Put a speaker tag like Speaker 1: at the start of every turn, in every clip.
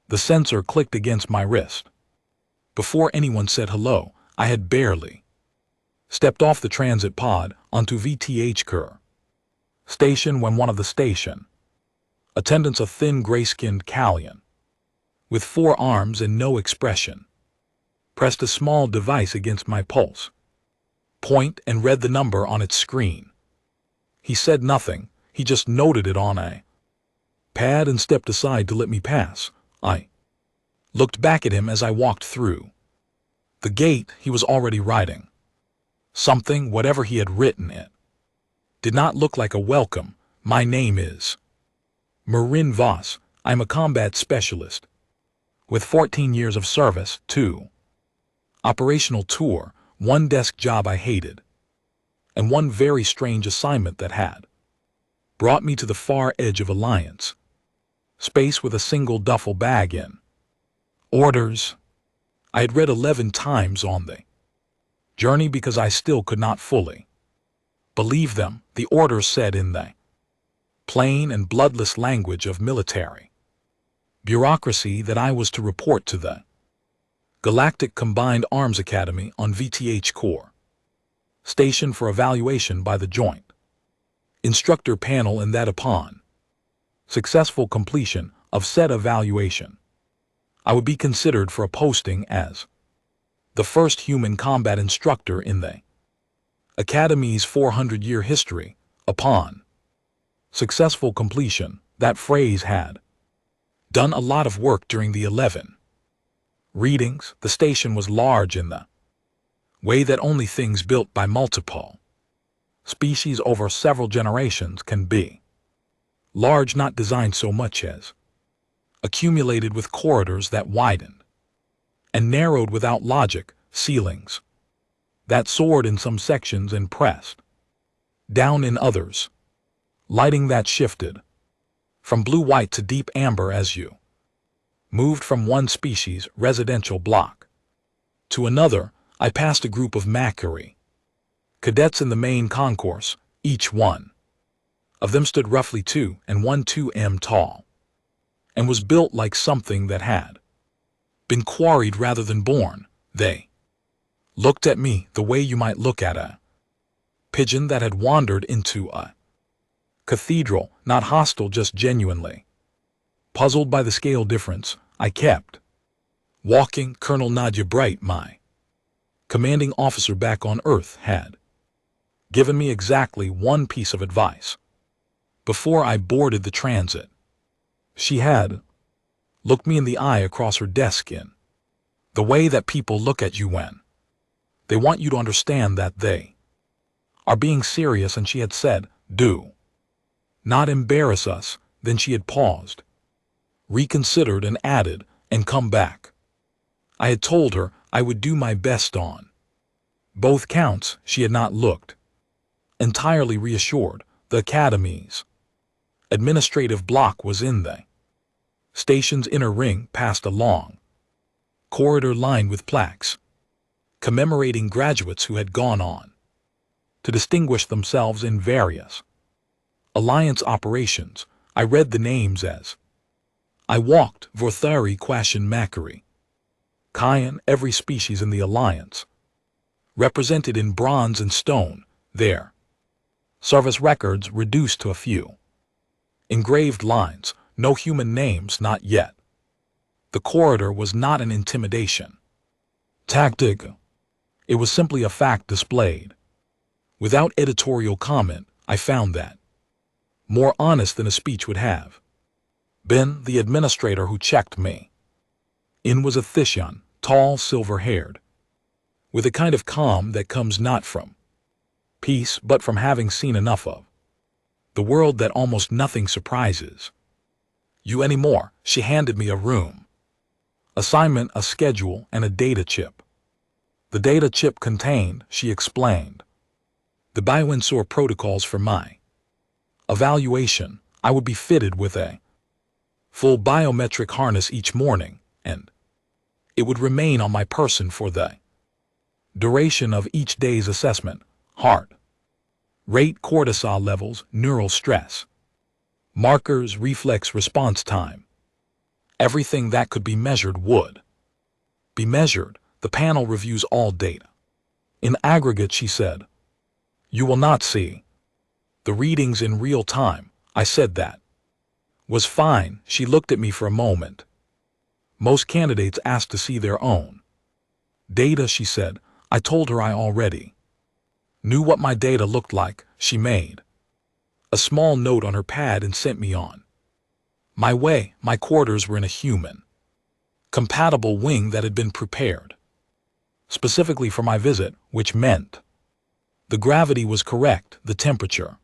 Speaker 1: The sensor clicked against my wrist. Before anyone said hello, I had barely stepped off the transit pod onto VTH Kur station when one of the station attendants, a thin gray-skinned Callian with 4 arms and no expression, pressed a small device against my pulse point and read the number on its screen. He said nothing, he just noted it on a pad and stepped aside to let me pass. I looked back at him as I walked through the gate. He was already writing something. Whatever he had written, it did not look like a welcome. My name is Marin Voss. I'm a combat specialist with 14 years of service, 2 operational tour, 1 desk job I hated, and 1 very strange assignment that had brought me to the far edge of Alliance space with a single duffel bag in. Orders I had read 11 times on the journey because I still could not fully believe them. The orders said in the plain and bloodless language of military bureaucracy that I was to report to the Galactic Combined Arms Academy on VTH Kur station for evaluation by the Joint Instructor Panel, and that upon successful completion of said evaluation, I would be considered for a posting as the first human combat instructor in the Academy's 400-year history. Upon successful completion, that phrase had done a lot of work during the 11 readings. The station was large in the way that only things built by multiple species over several generations can be large, not designed so much as accumulated with corridors that widened and narrowed without logic, ceilings that soared in some sections and pressed down in others, lighting that shifted from blue-white to deep amber as you moved from one species residential block to another. I passed a group of Macquarie cadets in the main concourse. Each one of them stood roughly 2 and 2 m tall and was built like something that had been quarried rather than born. They looked at me the way you might look at a pigeon that had wandered into a cathedral, not hostile, just genuinely puzzled by the scale difference. I kept walking. Colonel Nadia Bright, my commanding officer back on Earth, had given me exactly 1 piece of advice before I boarded the transit. She had looked me in the eye across her desk in the way that people look at you when they want you to understand that they are being serious, and she had said, "Do not embarrass us." Then she had paused, reconsidered, and added, "And come back." I had told her I would do my best on both counts. She had not looked entirely reassured. The Academy's administrative block was in the station's inner ring, past a long corridor lined with plaques commemorating graduates who had gone on to distinguish themselves in various Alliance operations. I read the names as I walked: Vorthari, Quashin, Macquarie, Kyan, every species in the Alliance represented in bronze and stone, their service records reduced to a few engraved lines, no human names, not yet. The corridor was not an intimidation tactic. It was simply a fact displayed without editorial comment. I found that more honest than a speech would have been. The administrator who checked me in was a Thishan, tall, silver-haired, with a kind of calm that comes not from peace but from having seen enough of the world that almost nothing surprises you anymore. She handed me a room assignment, a schedule, and a data chip. The data chip contained, she explained, the Biowensor protocols for my evaluation. I would be fitted with a full biometric harness each morning, and it would remain on my person for the duration of each day's assessment. Heart rate, cortisol levels, neural stress markers, reflex response time, Everything that could be measured would be measured. The panel reviews all data. In aggregate, she said, you will not see the readings in real time. I said that was fine. She looked at me for a moment. Most candidates ask to see their own data, she said. I told her I already knew what my data looked like. She made a small note on her pad and sent me on my way. My quarters were in a human compatible wing that had been prepared specifically for my visit, which meant the gravity was correct, the temperature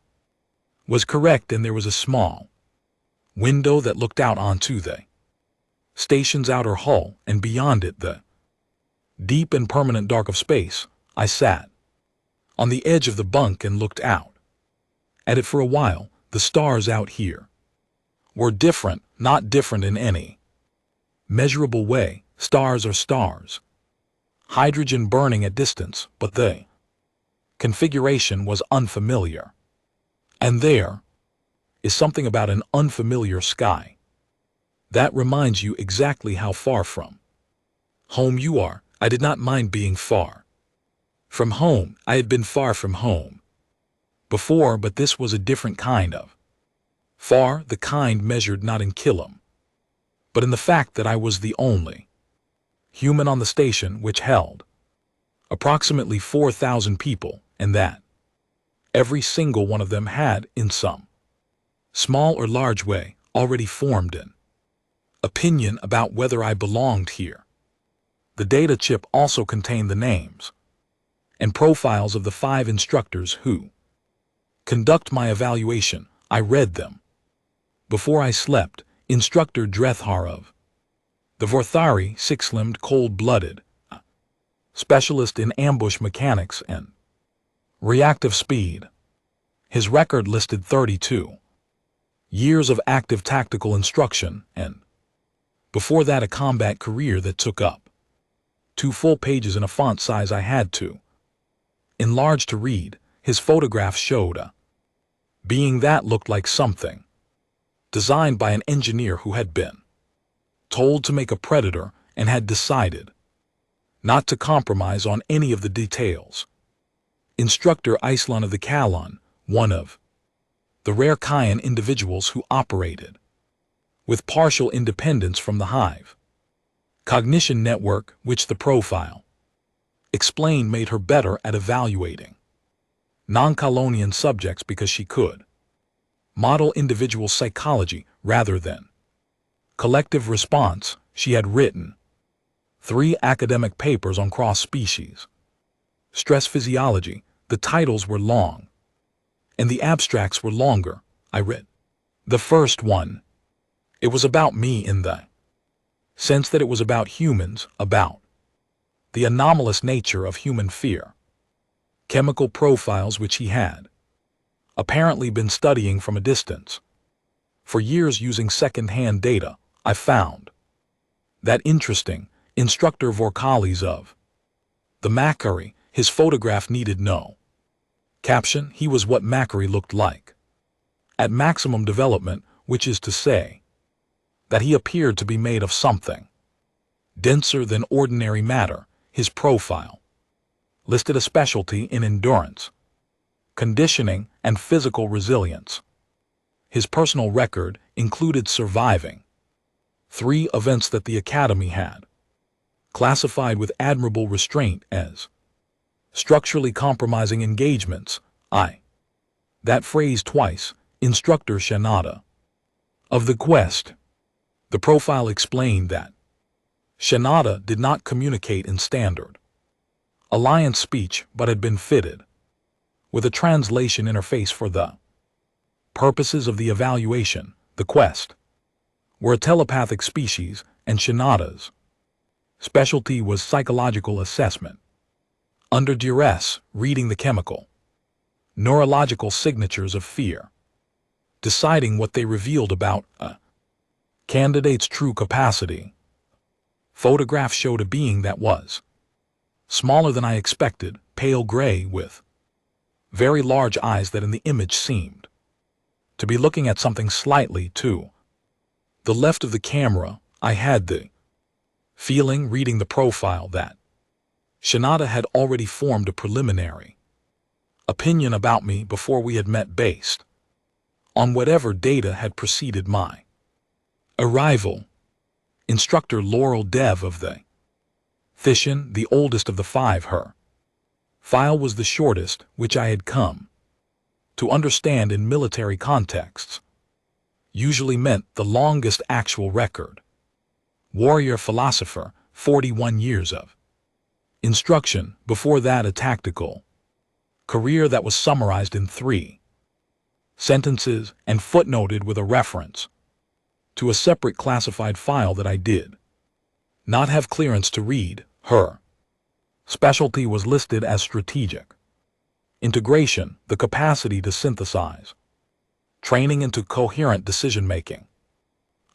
Speaker 1: was correct, and there was a small window that looked out onto the station's outer hull, and beyond it the deep and permanent dark of space. I sat on the edge of the bunk and looked out at it for a while. The stars out here were different, not different in any measurable way. Stars are stars. Hydrogen burning at distance, but the configuration was unfamiliar. And there is something about an unfamiliar sky that reminds you exactly how far from home you are. I did not mind being far from home. I had been far from home before, but this was a different kind of far, the kind measured not in kilom, but in the fact that I was the only human on the station, which held approximately 4,000 people, and that every single one of them had, in some small or large way, already formed an opinion about whether I belonged here. The data chip also contained the names and profiles of the 5 instructors who conduct my evaluation. I read them before I slept. Instructor Drethar of the Vorthari, 6-limbed, cold-blooded, specialist in ambush mechanics and reactive speed. His record listed 32 years of active tactical instruction, and before that a combat career that took up 2 full pages in a font size I had to enlarge to read. His photograph showed a being that looked like something designed by an engineer who had been told to make a predator and had decided not to compromise on any of the details. Instructor Iceland of the Kalon, one of the rare Kayan individuals who operated with partial independence from the hive cognition network, which the profile explained made her better at evaluating non-Kalonian subjects because she could model individual psychology rather than collective response. She had written 3 academic papers on cross-species stress physiology. The titles were long, and the abstracts were longer. I read the first one. It was about me in the sense that it was about humans, about the anomalous nature of human fear, chemical profiles which he had apparently been studying from a distance for years using second-hand data. I found that interesting. Instructor Vorkalis of the Macquarie, his photograph needed no caption. He was what Macquarie looked like at maximum development, which is to say that he appeared to be made of something denser than ordinary matter. His profile listed a specialty in endurance, conditioning, and physical resilience. His personal record included surviving 3 events that the Academy had classified with admirable restraint as structurally compromising engagements. That phrase twice. Instructor Shanada of the Quest. The profile explained that Shanada did not communicate in standard Alliance speech but had been fitted with a translation interface for the purposes of the evaluation. The Quest were a telepathic species, and Shanada's specialty was psychological assessment under duress, reading the chemical neurological signatures of fear, deciding what they revealed about a candidate's true capacity. Photograph showed a being that was smaller than I expected, pale gray with very large eyes that in the image seemed to be looking at something slightly to the left of the camera. I had the feeling, reading the profile, that Shinada had already formed a preliminary opinion about me before we had met, based on whatever data had preceded my arrival. Instructor Laurel Dev of the Thishan, the oldest of the five, her file was the shortest, which I had come to understand in military contexts usually meant the longest actual record. Warrior philosopher, 41 years of instruction, before that a tactical career that was summarized in 3 sentences and footnoted with a reference to a separate classified file that I did not have clearance to read. Her specialty was listed as strategic integration, the capacity to synthesize training into coherent decision-making.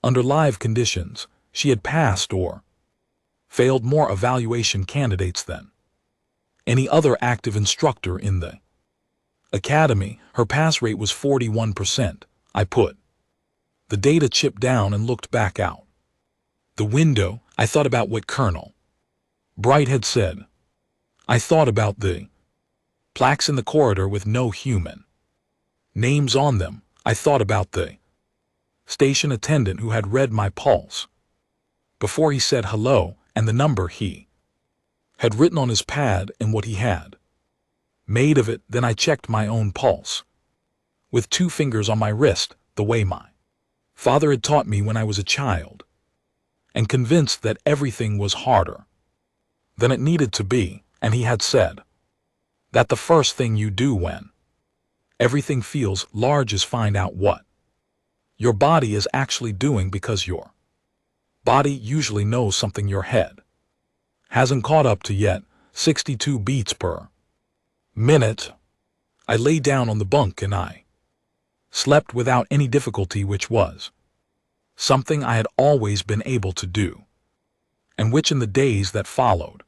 Speaker 1: Under live conditions, she had passed or failed more evaluation candidates than any other active instructor in the academy. Her pass rate was 41%. I put the data chip down and looked back out the window. I thought about what Colonel Bright had said. I thought about the plaques in the corridor with no human names on them. I thought about the station attendant who had read my pulse before he said hello, and the number he had written on his pad and what he had made of it. Then I checked my own pulse with 2 fingers on my wrist, the way my father had taught me when I was a child, and convinced that everything was harder than it needed to be. And he had said that the first thing you do when everything feels large is find out what your body is actually doing, because your body usually knows something your head hasn't caught up to yet. 62 beats per minute. I lay down on the bunk and I slept without any difficulty, which was something I had always been able to do, and which in the days that followed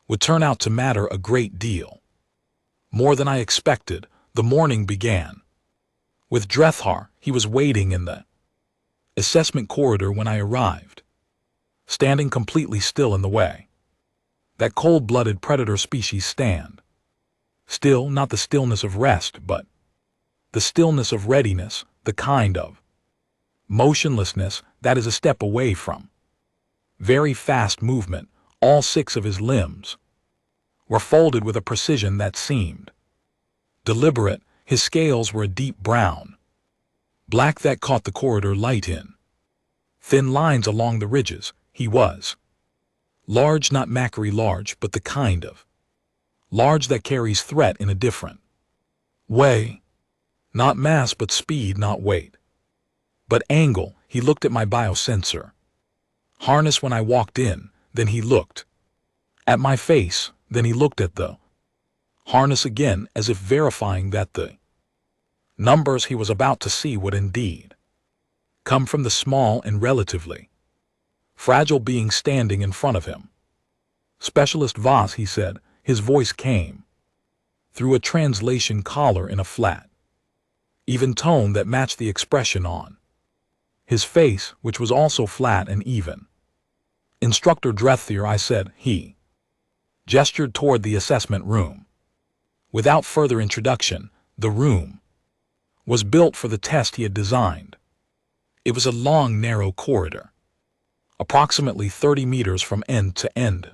Speaker 1: would turn out to matter a great deal more than I expected. The morning began with Drethar. He was waiting in the assessment corridor when I arrived, standing completely still in the way that cold-blooded predator species stand. Still, not the stillness of rest, but the stillness of readiness, the kind of motionlessness that is a step away from very fast movement. All 6 of his limbs were folded with a precision that seemed deliberate. His scales were a deep brown, black that caught the corridor light in thin lines along the ridges. He was large, not Macquarie large, but the kind of large that carries threat in a different way. Not mass, but speed, not weight, but angle. He looked at my biosensor harness when I walked in, then he looked at my face, then he looked at the harness again, as if verifying that the numbers he was about to see would indeed come from the small and relatively fragile being standing in front of him. Specialist Voss, he said. His voice came through a translation collar in a flat, even tone that matched the expression on his face, which was also flat and even. Instructor Drethir, I said. He gestured toward the assessment room. Without further introduction, the room was built for the test he had designed. It was a long, narrow corridor, approximately 30 meters from end to end,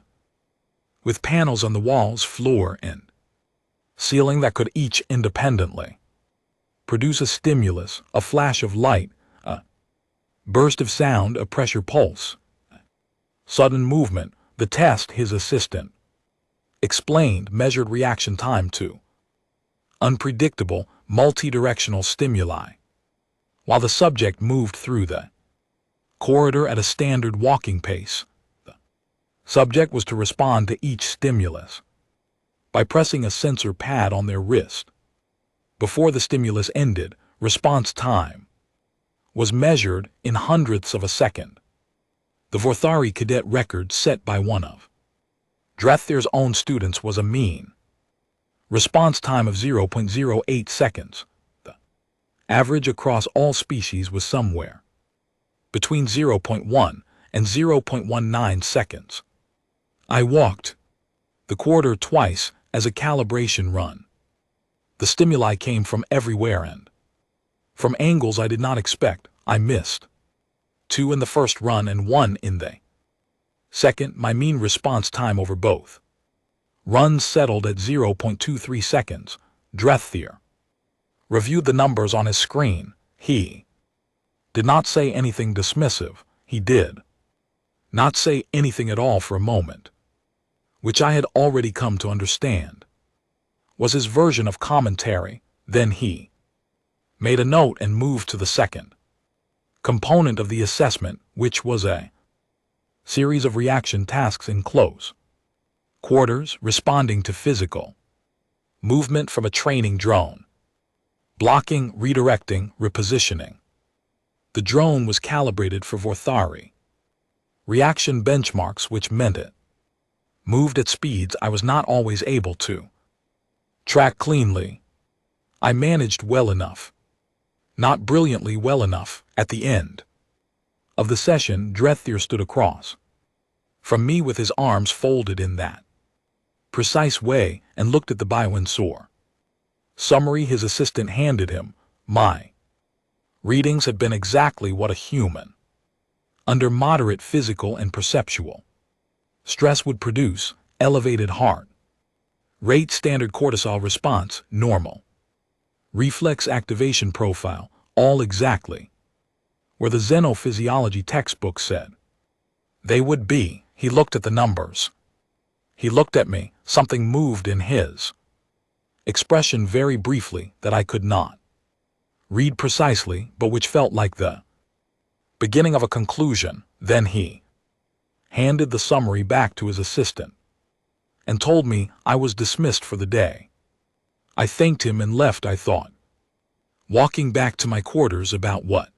Speaker 1: with panels on the walls, floor, and ceiling that could each independently produce a stimulus, a flash of light, a burst of sound, a pressure pulse, sudden movement. The test, his assistant explained, measured reaction time to unpredictable, multi-directional stimuli, while the subject moved through the corridor at a standard walking pace. The subject was to respond to each stimulus by pressing a sensor pad on their wrist. Before the stimulus ended, response time was measured in hundredths of a second, the Vorthari cadet record set by one of Drethir's own students was a mean response time of 0.08 seconds. The average across all species was somewhere between 0.1 and 0.19 seconds. I walked the corridor twice as a calibration run. The stimuli came from everywhere and from angles I did not expect. I missed 2 in the first run and 1 in the second. My mean response time over both runs settled at 0.23 seconds. Drethier reviewed the numbers on his screen. He did not say anything dismissive. He did not say anything at all for a moment, which I had already come to understand was his version of commentary. Then he made a note and moved to the second component of the assessment, which was a series of reaction tasks in close quarters responding to physical movement from a training drone. Blocking, redirecting, repositioning. The drone was calibrated for Vorthari reaction benchmarks, which meant it moved at speeds I was not always able to track cleanly. I managed well enough, not brilliantly well enough. At the end of the session, Drethier stood across from me with his arms folded in that precise way and looked at the Biowensor summary his assistant handed him. My readings had been exactly what a human under moderate physical and perceptual stress would produce: elevated heart rate, standard cortisol response, normal reflex activation profile, all exactly where the xenophysiology textbook said they would be. He looked at the numbers. He looked at me. Something moved in his expression very briefly that I could not read precisely, but which felt like the beginning of a conclusion. Then he handed the summary back to his assistant and told me I was dismissed for the day. I thanked him and left. I thought, walking back to my quarters, about what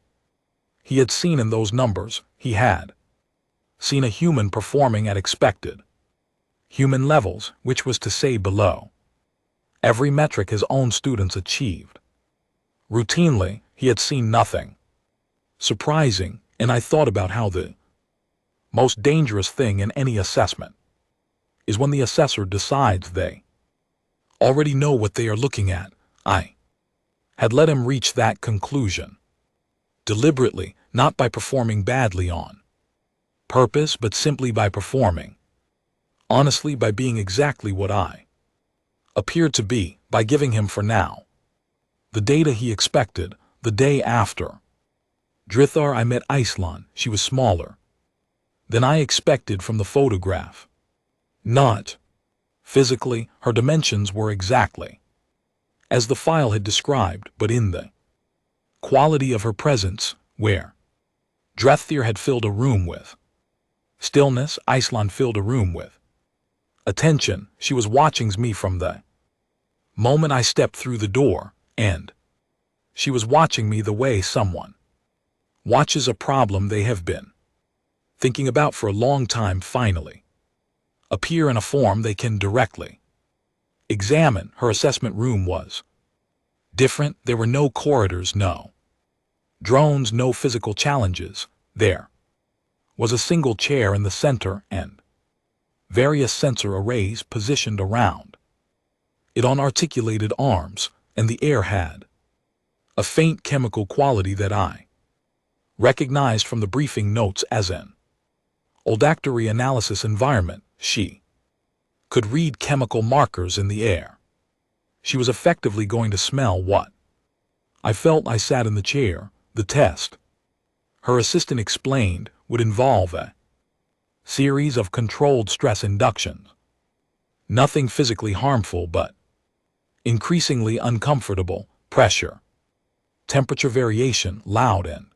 Speaker 1: he had seen in those numbers. He had seen a human performing at expected human levels, which was to say below every metric his own students achieved. Routinely, he had seen nothing surprising, and I thought about how the most dangerous thing in any assessment is when the assessor decides they already know what they are looking at. I had let him reach that conclusion deliberately, not by performing badly on purpose, but simply by performing honestly, by being exactly what I appeared to be, by giving him for now the data he expected. The day after Drithar, I met Iceland. She was smaller than I expected from the photograph. Not physically, her dimensions were exactly as the file had described, but in the quality of her presence, where Drethier had filled a room with stillness, Iceland filled a room with attention. She was watching me from the moment I stepped through the door, and she was watching me the way someone watches a problem they have been thinking about for a long time finally appear in a form they can directly examine. Her assessment room was different. There were no corridors, no drones, no physical challenges. There was a single chair in the center and various sensor arrays positioned around it on articulated arms, and the air had a faint chemical quality that I recognized from the briefing notes as an olfactory analysis environment. She could read chemical markers in the air. She was effectively going to smell what I felt. I sat in the chair. The test, her assistant explained, would involve a series of controlled stress inductions. Nothing physically harmful, but increasingly uncomfortable: pressure, temperature variation, loud and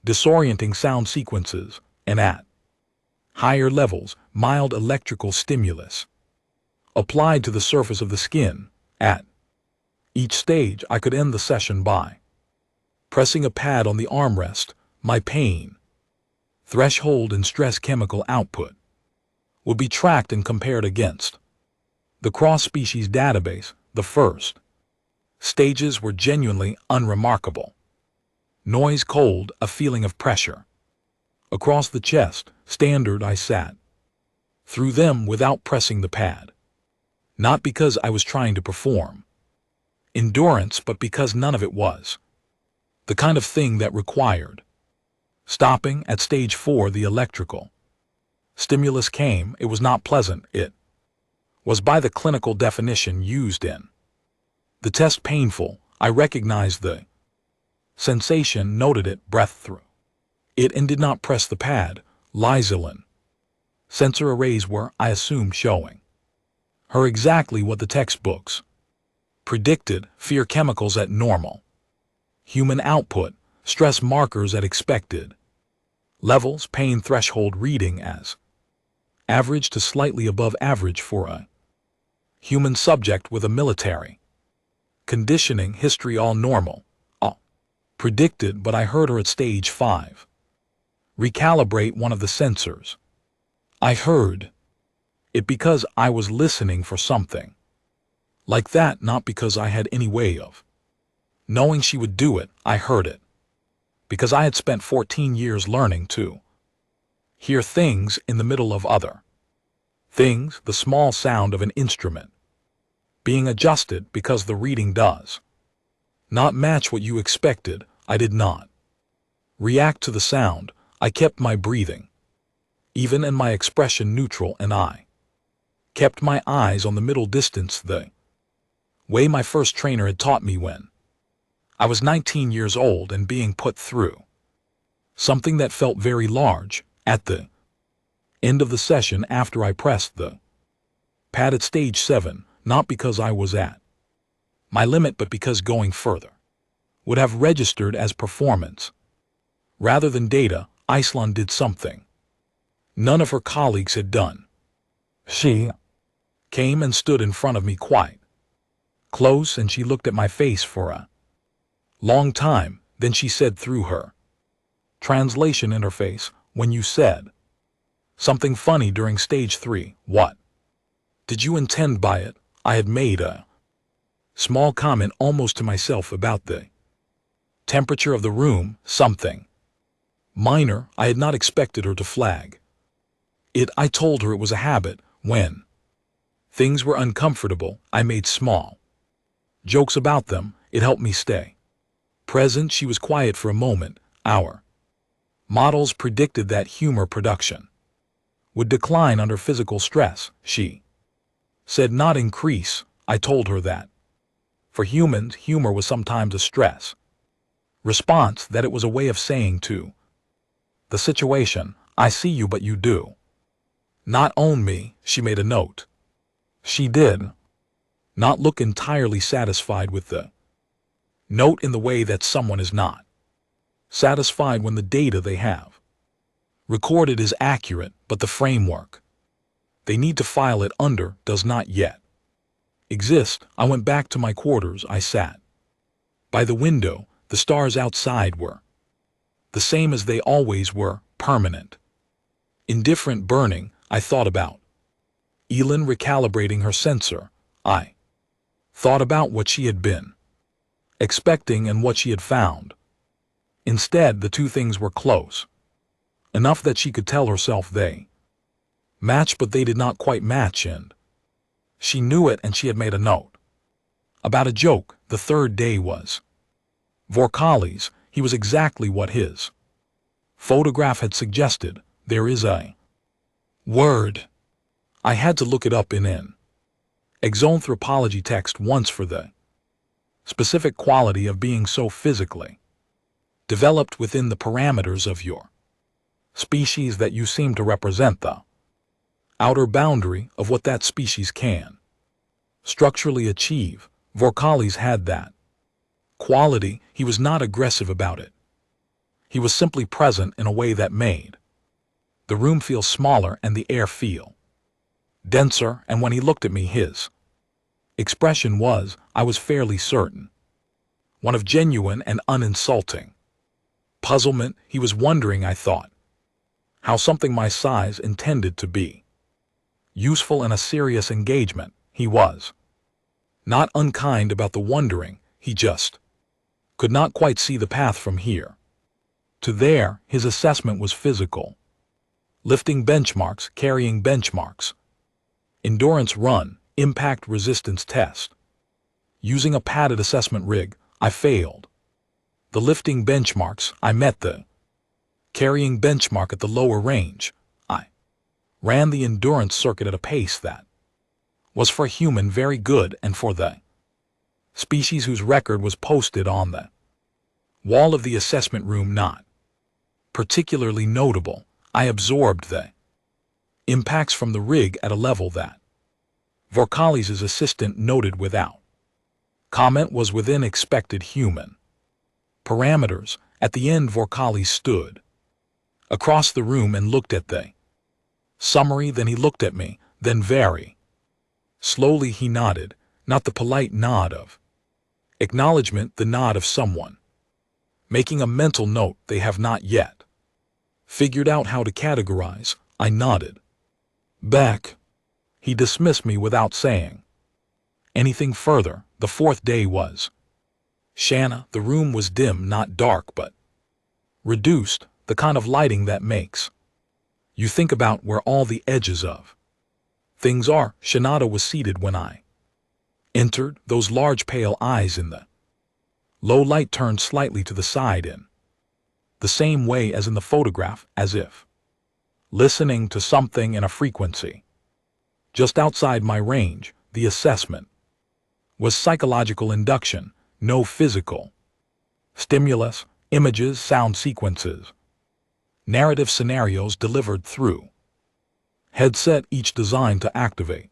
Speaker 1: disorienting sound sequences, and at higher levels, mild electrical stimulus applied to the surface of the skin. At each stage, I could end the session by pressing a pad on the armrest. My pain threshold and stress chemical output would be tracked and compared against the cross-species database. The first stages were genuinely unremarkable. Noise, cold, a feeling of pressure Across the chest, standard I sat. Through them without pressing the pad. Not because I was trying to perform endurance, but because none of it was the kind of thing that required stopping. At stage 4, the electrical stimulus came. It was not pleasant. It was, by the clinical definition used in the test, painful. I recognized the sensation, noted it, breathed through it, and did not press the pad. Lysolin sensor arrays were, I assumed, showing her exactly what the textbooks predicted: fear chemicals at normal, human output, stress markers at expected levels, pain threshold reading as average to slightly above average for a human subject with a military conditioning history, all normal, all predicted. But I heard her at stage 5 recalibrate one of the sensors. I heard it because I was listening for something like that, not because I had any way of knowing she would do it. I heard it because I had spent 14 years learning to hear things in the middle of other things, the small sound of an instrument being adjusted because the reading does not match what you expected. I did not react to the sound. I kept my breathing even and my expression neutral, and I kept my eyes on the middle distance, the way my first trainer had taught me when I was 19 years old and being put through something that felt very large. At the end of the session, after I pressed the pad at stage 7, not because I was at my limit, but because going further would have registered as performance rather than data, Iceland did something none of her colleagues had done. She came and stood in front of me quite close, and she looked at my face for a long time. Then she said through her translation interface, "When you said something funny during stage 3, what did you intend by it?" I had made a small comment almost to myself about the temperature of the room, something minor. I had not expected her to flag it. I told her it was a habit. When things were uncomfortable, I made small jokes about them. It helped me stay present. She was quiet for a moment. Our models predicted that humor production would decline under physical stress. She said not increase. I told her that for humans, humor was sometimes a stress response, that it was a way of saying to the situation, "I see you, but you do not own me." She made a note. She did not look entirely satisfied with the note, in the way that someone is not satisfied when the data they have recorded is accurate, but the framework they need to file it under does not yet exist. I went back to my quarters. I sat by the window. The stars outside were the same as they always were, permanent, indifferent, burning. I thought about Elin recalibrating her sensor. I thought about what she had been expecting and what she had found. Instead, the two things were close enough that she could tell herself they matched, but they did not quite match, and she knew it. And she had made a note about a joke. The third day was Vorkali's. He was exactly what his photograph had suggested. There is a word. I had to look it up in an exoanthropology text once for the specific quality of being so physically developed within the parameters of your species that you seem to represent the outer boundary of what that species can structurally achieve. Vorkali's had that quality. He was not aggressive about it. He was simply present in a way that made the room feel smaller and the air feel denser. And when he looked at me, his expression was, I was fairly certain, one of genuine and uninsulting puzzlement. He was wondering, I thought, how something my size intended to be useful in a serious engagement. He was not unkind about the wondering. He just could not quite see the path from here To there, his assessment was physical. Lifting benchmarks, carrying benchmarks. Endurance run, impact resistance test. Using a padded assessment rig, I failed. The lifting benchmarks, I met the carrying benchmark at the lower range. I ran the endurance circuit at a pace that was for a human very good and for the species whose record was posted on the wall of the assessment room not particularly notable. I absorbed the impacts from the rig at a level that Vorkalis' assistant noted without comment was within expected human parameters. At the end, Vorkalis stood across the room and looked at the summary, then he looked at me, then very slowly he nodded, not the polite nod of acknowledgement, the nod of someone making a mental note they have not yet figured out how to categorize. I nodded back. He dismissed me without saying anything further. The fourth day was Shanna. The room was dim, not dark, but reduced, the kind of lighting that makes you think about where all the edges of things are. Shanada was seated when I entered, those large pale eyes in the low light turned slightly to the side in the same way as in the photograph, as if listening to something in a frequency just outside my range. The assessment was psychological induction, no physical stimulus, images, sound sequences, narrative scenarios delivered through headset, each designed to activate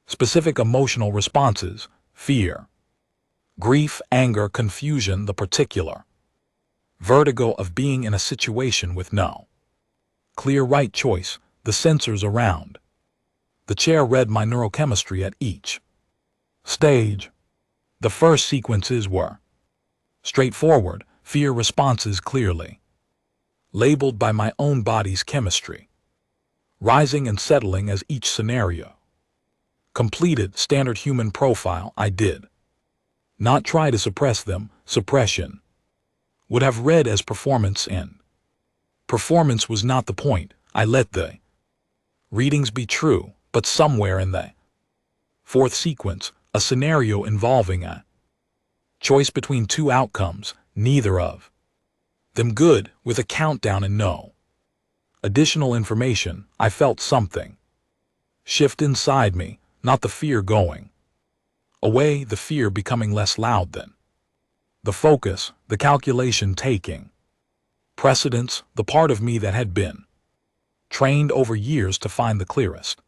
Speaker 1: specific emotional responses: fear, grief, anger, confusion, the particular vertigo of being in a situation with no clear right choice. The sensors around the chair read my neurochemistry at each stage. The first sequences were straightforward, fear responses clearly labeled by my own body's chemistry, rising and settling as each scenario completed. Standard human profile. I did not try to suppress them. Suppression would have read as performance, and performance was not the point. I let the readings be true, but somewhere in the fourth sequence, a scenario involving a choice between two outcomes, neither of them good, with a countdown and no additional information, I felt something shift inside me, not the fear going away, the fear becoming less loud than the focus, the calculation taking precedence, the part of me that had been trained over years to find the clearest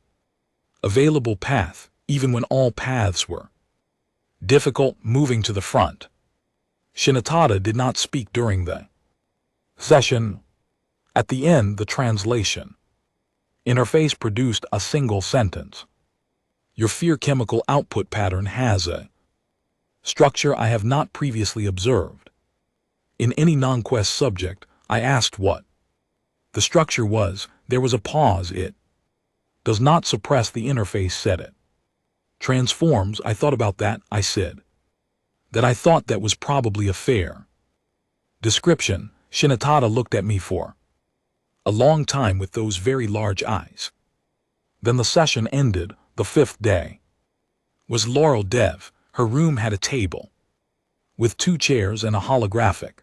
Speaker 1: available path, even when all paths were difficult, moving to the front. Shinatada did not speak during the session. At the end, the translation interface produced a single sentence. Your fear chemical output pattern has a structure I have not previously observed. In any non-quest subject, I asked what the structure was. There was a pause. It does not suppress, the interface said. It transforms. I thought about that. I said that I thought that was probably a fair description. Shinatada looked at me for a long time with those very large eyes. Then the session ended. The fifth day was Laurel Dev. Her room had a table with 2 chairs and a holographic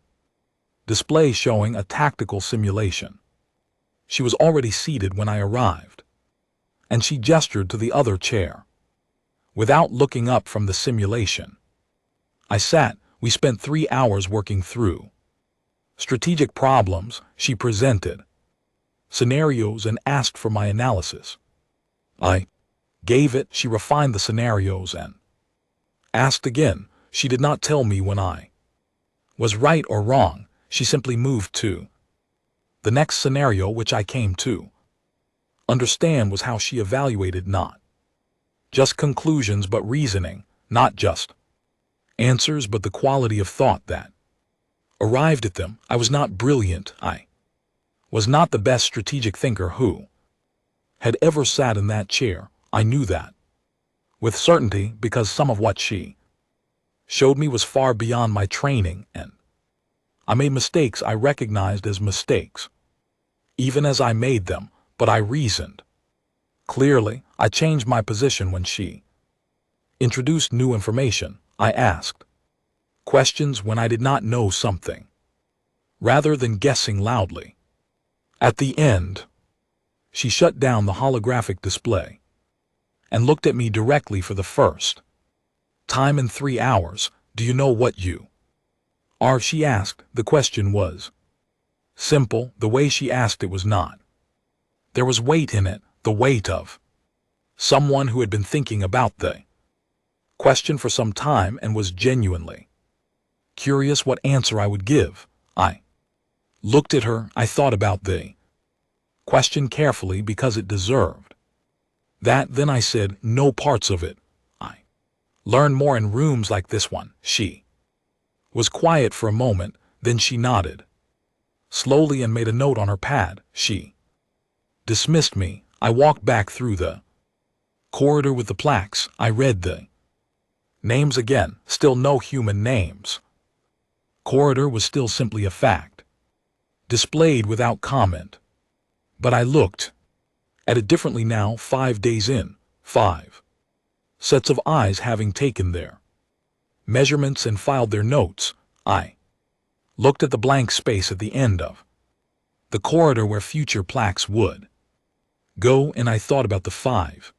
Speaker 1: display showing a tactical simulation. She was already seated when I arrived, and she gestured to the other chair without looking up from the simulation. I sat. We spent 3 hours working through strategic problems. She presented scenarios and asked for my analysis. I gave it. She refined the scenarios and asked again. She did not tell me when I was right or wrong. She simply moved to the next scenario, which I came to understand was how she evaluated not just conclusions but reasoning, not just answers but the quality of thought that arrived at them. I was not brilliant. I was not the best strategic thinker who had ever sat in that chair. I knew that with certainty because some of what she showed me was far beyond my training, and I made mistakes I recognized as mistakes, even as I made them, but I reasoned. Clearly, I changed my position when she introduced new information. I asked questions when I did not know something, rather than guessing loudly. At the end, she shut down the holographic display and looked at me directly for the first time in 3 hours. Do you know what you are? She asked. The question was simple. The way she asked it was not. There was weight in it, the weight of someone who had been thinking about the question for some time and was genuinely curious what answer I would give. I looked at her. I thought about the question carefully because it deserved that. Then I said, no parts of it. I learn more in rooms like this one. She was quiet for a moment, then she nodded slowly and made a note on her pad. She dismissed me. I walked back through the corridor with the plaques. I read the names again. Still no human names. Corridor was still simply a fact, displayed without comment. But I looked at it differently now, 5 days in, 5 sets of eyes having taken their measurements and filed their notes. I looked at the blank space at the end of the corridor where future plaques would go, and I thought about the 5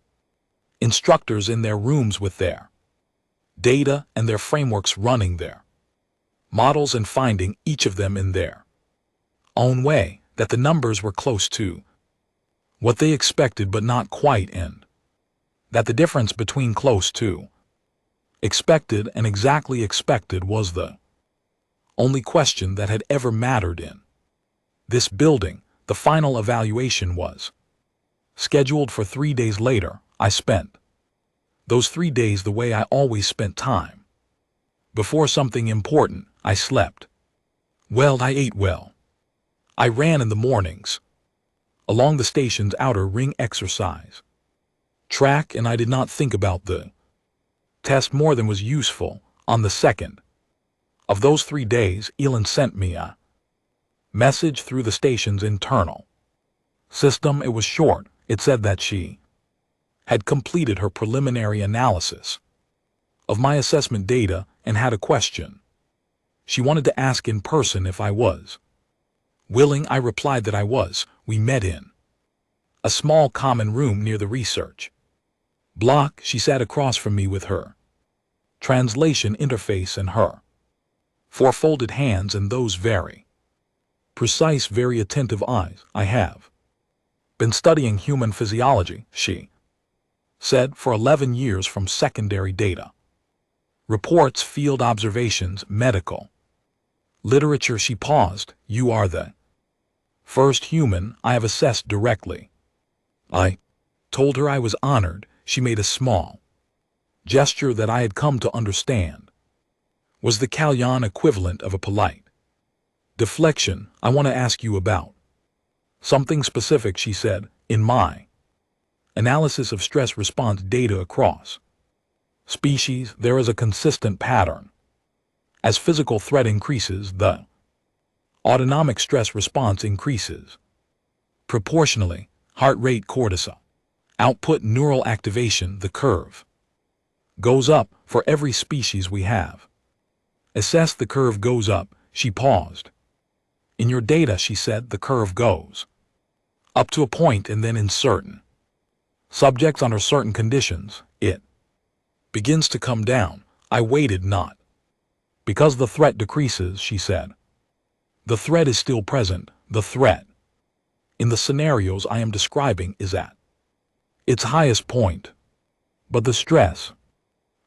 Speaker 1: instructors in their rooms with their data and their frameworks running their models and finding, each of them in their own way, that the numbers were close to what they expected but not quite, and that the difference between close to expected and exactly expected was the only question that had ever mattered in this building. The final evaluation was scheduled for 3 days later. I spent those 3 days the way I always spent time before something important. I slept well. I ate well. I ran in the mornings along the station's outer ring exercise track, and I did not think about the test more than was useful. On the second of those 3 days, Elin sent me a message through the station's internal system. It was short. It said that she had completed her preliminary analysis of my assessment data and had a question she wanted to ask in person if I was willing. I replied that I was. We met in a small common room near the research block. She sat across from me with her translation interface and her 4 folded hands and those very precise, very attentive eyes. I have been studying human physiology, she said, for 11 years, from secondary data reports, field observations, medical literature. She paused. You are the first human I have assessed directly. I told her I was honored. She made a small gesture that I had come to understand was the Kalyan equivalent of a polite deflection. I want to ask you about something specific, she said. In my analysis of stress response data across species, there is a consistent pattern. As physical threat increases, the autonomic stress response increases proportionally. Heart rate, cortisol output, neural activation, the curve goes up for every species we have assessed. The curve goes up. She paused. In your data, she said, the curve goes up to a point, and then in certain subjects under certain conditions, it begins to come down. I waited. Not because the threat decreases, she said. The threat is still present. The threat in the scenarios I am describing is at its highest point, but the stress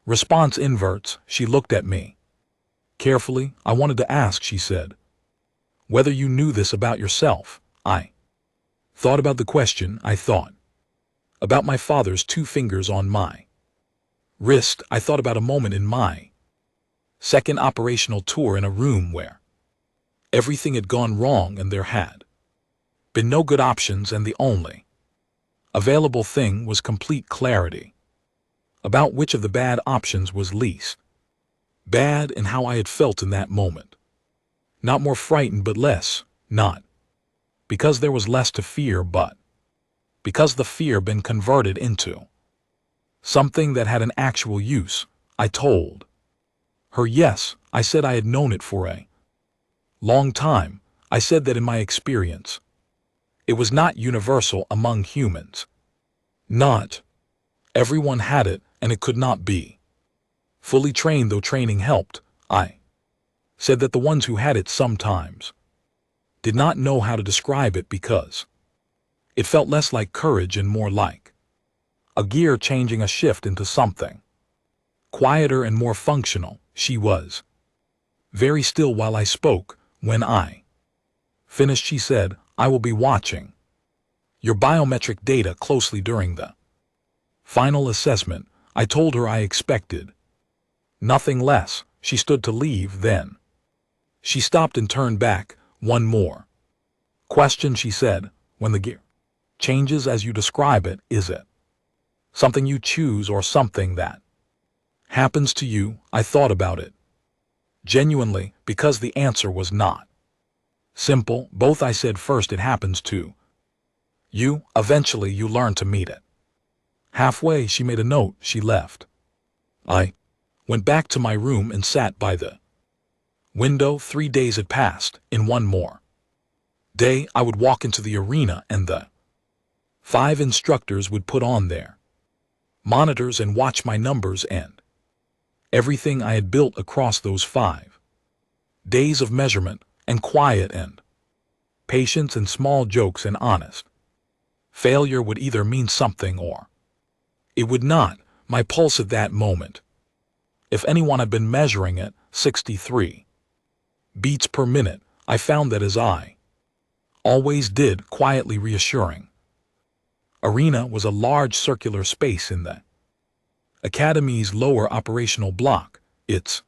Speaker 1: response inverts. She looked at me carefully. I wanted to ask, she said, whether you knew this about yourself. I thought about the question. I thought about my father's 2 fingers on my wrist. I thought about a moment in my second operational tour in a room where everything had gone wrong and there had been no good options, and the only available thing was complete clarity about which of the bad options was least bad and how I had felt in that moment. Not more frightened but less, not because there was less to fear, but because the fear been converted into something that had an actual use. I told her yes. I said I had known it for a long time. I said that in my experience, it was not universal among humans. Not everyone had it, and it could not be fully trained, though training helped. I said that the ones who had it sometimes did not know how to describe it because it felt less like courage and more like a gear changing, a shift into something quieter and more functional. She was very still while I spoke. When I finished, she said, I will be watching your biometric data closely during the final assessment. I told her I expected nothing less. She stood to leave, then she stopped and turned back. One more question, she said. When the gear changes as you describe it, is it something you choose or something that happens to you? I thought about it genuinely, because the answer was not simple. Both. I said, first it happens to you. Eventually you learn to meet it. Halfway she made a note. She left. I went back to my room and sat by the window. 3 days had passed. In one more day I would walk into the arena and the 5 instructors would put on their monitors and watch my numbers and everything I had built across those 5 days of measurement and quiet and patience and small jokes and honest failure would either mean something or it would not. My pulse at that moment, if anyone had been measuring it, 63 beats per minute. I found that, as I always did, quietly reassuring. Arena was a large circular space in the Academy's lower operational block. Its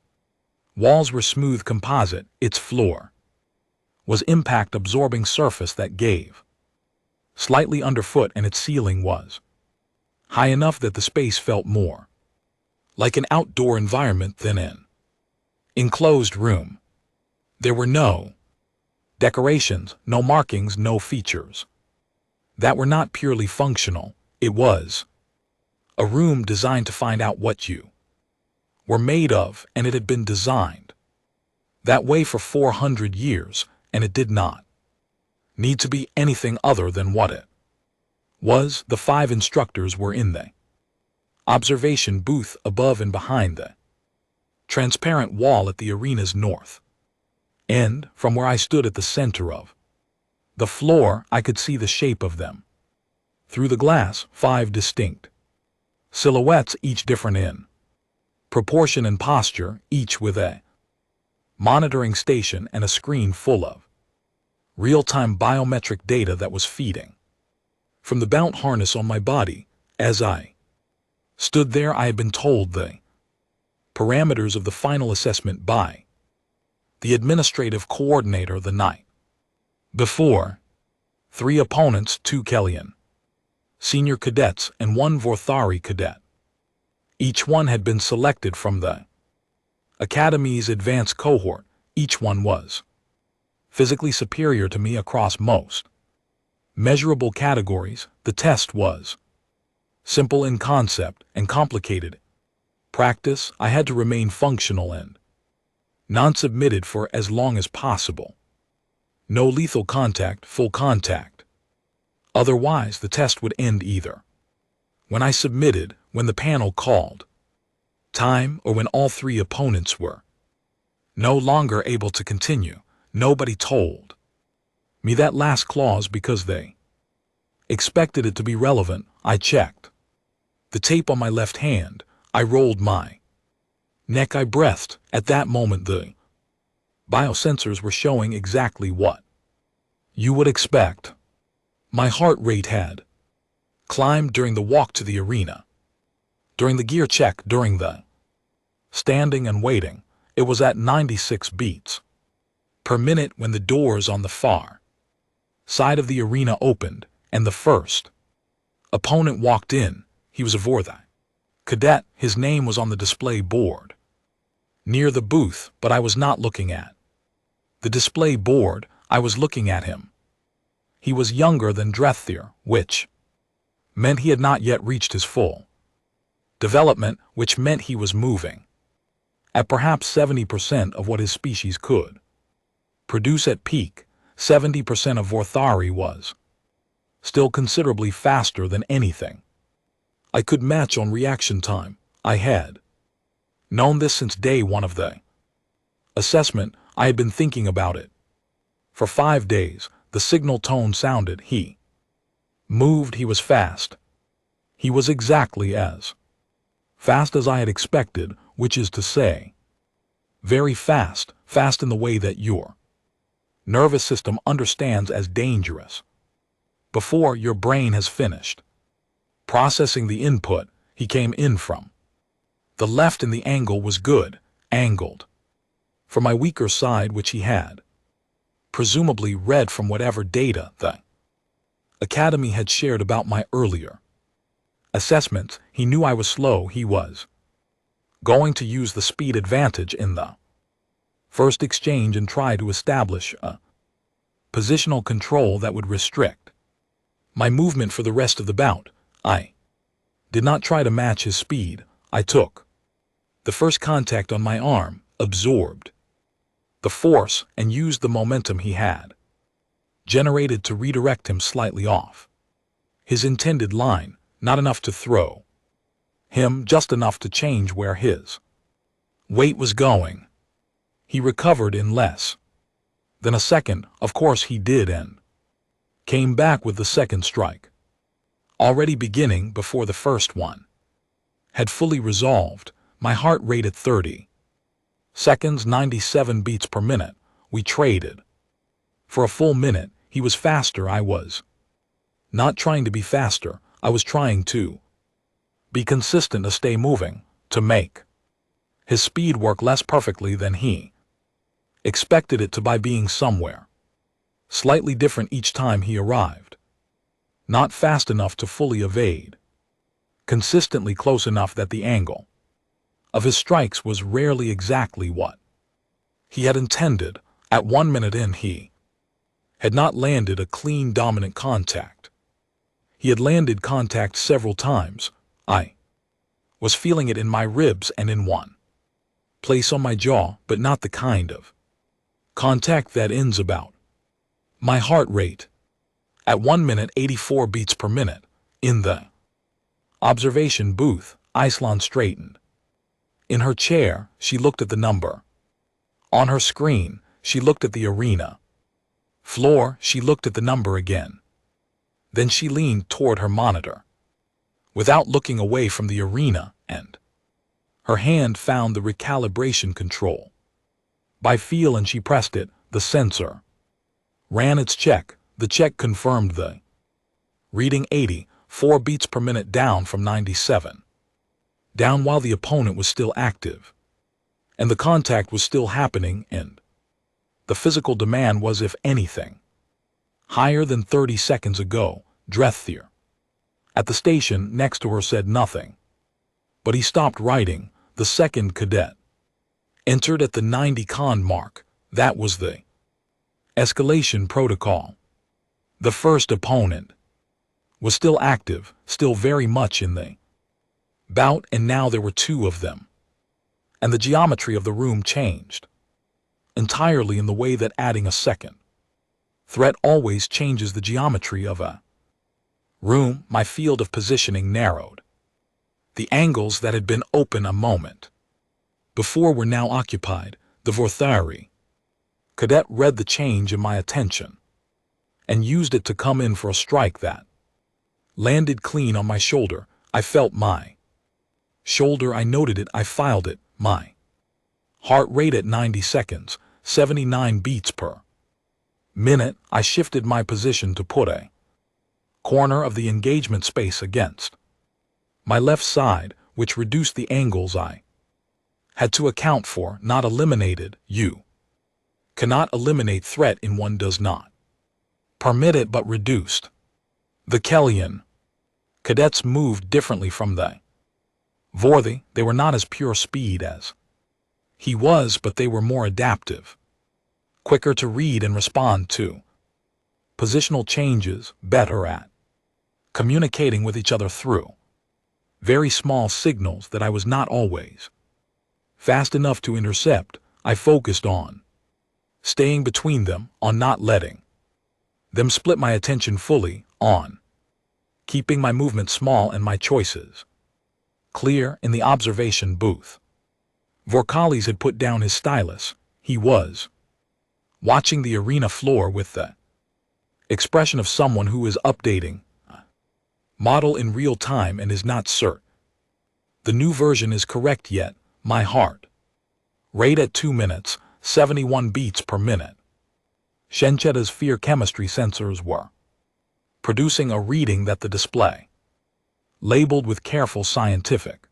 Speaker 1: walls were smooth composite. Its floor was impact-absorbing surface that gave slightly underfoot, and its ceiling was high enough that the space felt more like an outdoor environment than an enclosed room. There were no decorations, no markings, no features that were not purely functional. It was a room designed to find out what you were made of, and it had been designed that way for 400 years, and it did not need to be anything other than what it was. The 5 instructors were in the observation booth above and behind the transparent wall at the arena's north end. From where I stood at the center of the floor, I could see the shape of them through the glass. 5 distinct silhouettes, each different in proportion and posture, each with a monitoring station and a screen full of real-time biometric data that was feeding from the belt harness on my body. As I stood there, I had been told the parameters of the final assessment by the administrative coordinator the night before. 3 opponents, 2 Kellyan senior cadets and 1 Vorthari cadet. Each one had been selected from the Academy's advanced cohort. Each one was physically superior to me across most measurable categories. The test was simple in concept and complicated practice. I had to remain functional and non-submitted for as long as possible. No lethal contact, full contact. Otherwise, the test would end either when I submitted, when the panel called time, or when all 3 opponents were no longer able to continue. Nobody told me that last clause because they expected it to be relevant. I checked the tape on my left hand. I rolled my neck. I breathed. At that moment, the biosensors were showing exactly what you would expect. My heart rate had climbed during the walk to the arena, during the gear check, during the standing and waiting. It was at 96 beats per minute when the doors on the far side of the arena opened and the first opponent walked in. He was a Vorthai cadet. His name was on the display board near the booth, but I was not looking at The display bored, I was looking at him. He was younger than Drethir, which meant he had not yet reached his full development, which meant he was moving at perhaps 70% of what his species could produce at peak. 70% of Vorthari was still considerably faster than anything I could match on reaction time. I had known this since day one of the assessment. I had been thinking about it for 5 days. The signal tone sounded. He moved. He was fast. He was exactly as fast as I had expected, which is to say, very fast, fast in the way that your nervous system understands as dangerous. Before your brain has finished processing the input, he came in from the left and the angle was good, angled for my weaker side, which he had presumably read from whatever data the Academy had shared about my earlier assessments. He knew I was slow. He was going to use the speed advantage in the first exchange and try to establish a positional control that would restrict my movement for the rest of the bout. I did not try to match his speed. I took the first contact on my arm, absorbed the force, and used the momentum he had generated to redirect him slightly off his intended line, not enough to throw him, just enough to change where his weight was going. He recovered in less than a second. Of course he did, and came back with the second strike, already beginning before the first one had fully resolved. My heart rate at 30 seconds, 97 beats per minute. We traded for a full minute. He was faster. I was not trying to be faster. I was trying to be consistent, to stay moving, to make his speed work less perfectly than he expected it to by being somewhere slightly different each time he arrived. Not fast enough to fully evade, consistently close enough that the angle of his strikes was rarely exactly what he had intended. At 1 minute in, he had not landed a clean dominant contact. He had landed contact several times. I was feeling it in my ribs and in one place on my jaw, but not the kind of contact that ends about. My heart rate at 1 minute, 84 beats per minute. In the observation booth, Iceland straightened in her chair. She looked at the number on her screen. She looked at the arena floor. She looked at the number again. Then she leaned toward her monitor without looking away from the arena, and her hand found the recalibration control by feel, and she pressed it. The sensor ran its check. The check confirmed the reading, 84 beats per minute, down from 97. Down while the opponent was still active, and the contact was still happening, and the physical demand was, if anything, higher than 30 seconds ago. Drethir, at the station next to her, said nothing, but he stopped writing. The second cadet entered at the 90 con mark. That was the escalation protocol. The first opponent was still active, still very much in the bout, and now there were two of them. And the geometry of the room changed entirely, in the way that adding a second threat always changes the geometry of a room. My field of positioning narrowed. The angles that had been open a moment before were now occupied. The Vorthari cadet read the change in my attention and used it to come in for a strike that landed clean on my shoulder. I felt my shoulder. I noted it. I filed it. My heart rate at 90 seconds, 79 beats per minute. I shifted my position to put a corner of the engagement space against my left side, which reduced the angles I had to account for, not eliminated. You cannot eliminate threat in one does not permit it, but reduced. The Kellyan cadets moved differently from the Vorthi. They were not as pure speed as he was, but they were more adaptive. quicker to read and respond to. Positional changes, better at communicating with each other through very small signals that I was not always fast enough to intercept. I focused on staying between them, on not letting them split my attention fully, on keeping my movement small and my choices clear. In the observation booth, Vorkalis had put down his stylus. He was watching the arena floor with the expression of someone who is updating a model in real time and is not certain the new version is correct yet. My heart rate at 2 minutes, 71 beats per minute. Shenchetta's fear chemistry sensors were producing a reading that the display labeled with careful scientific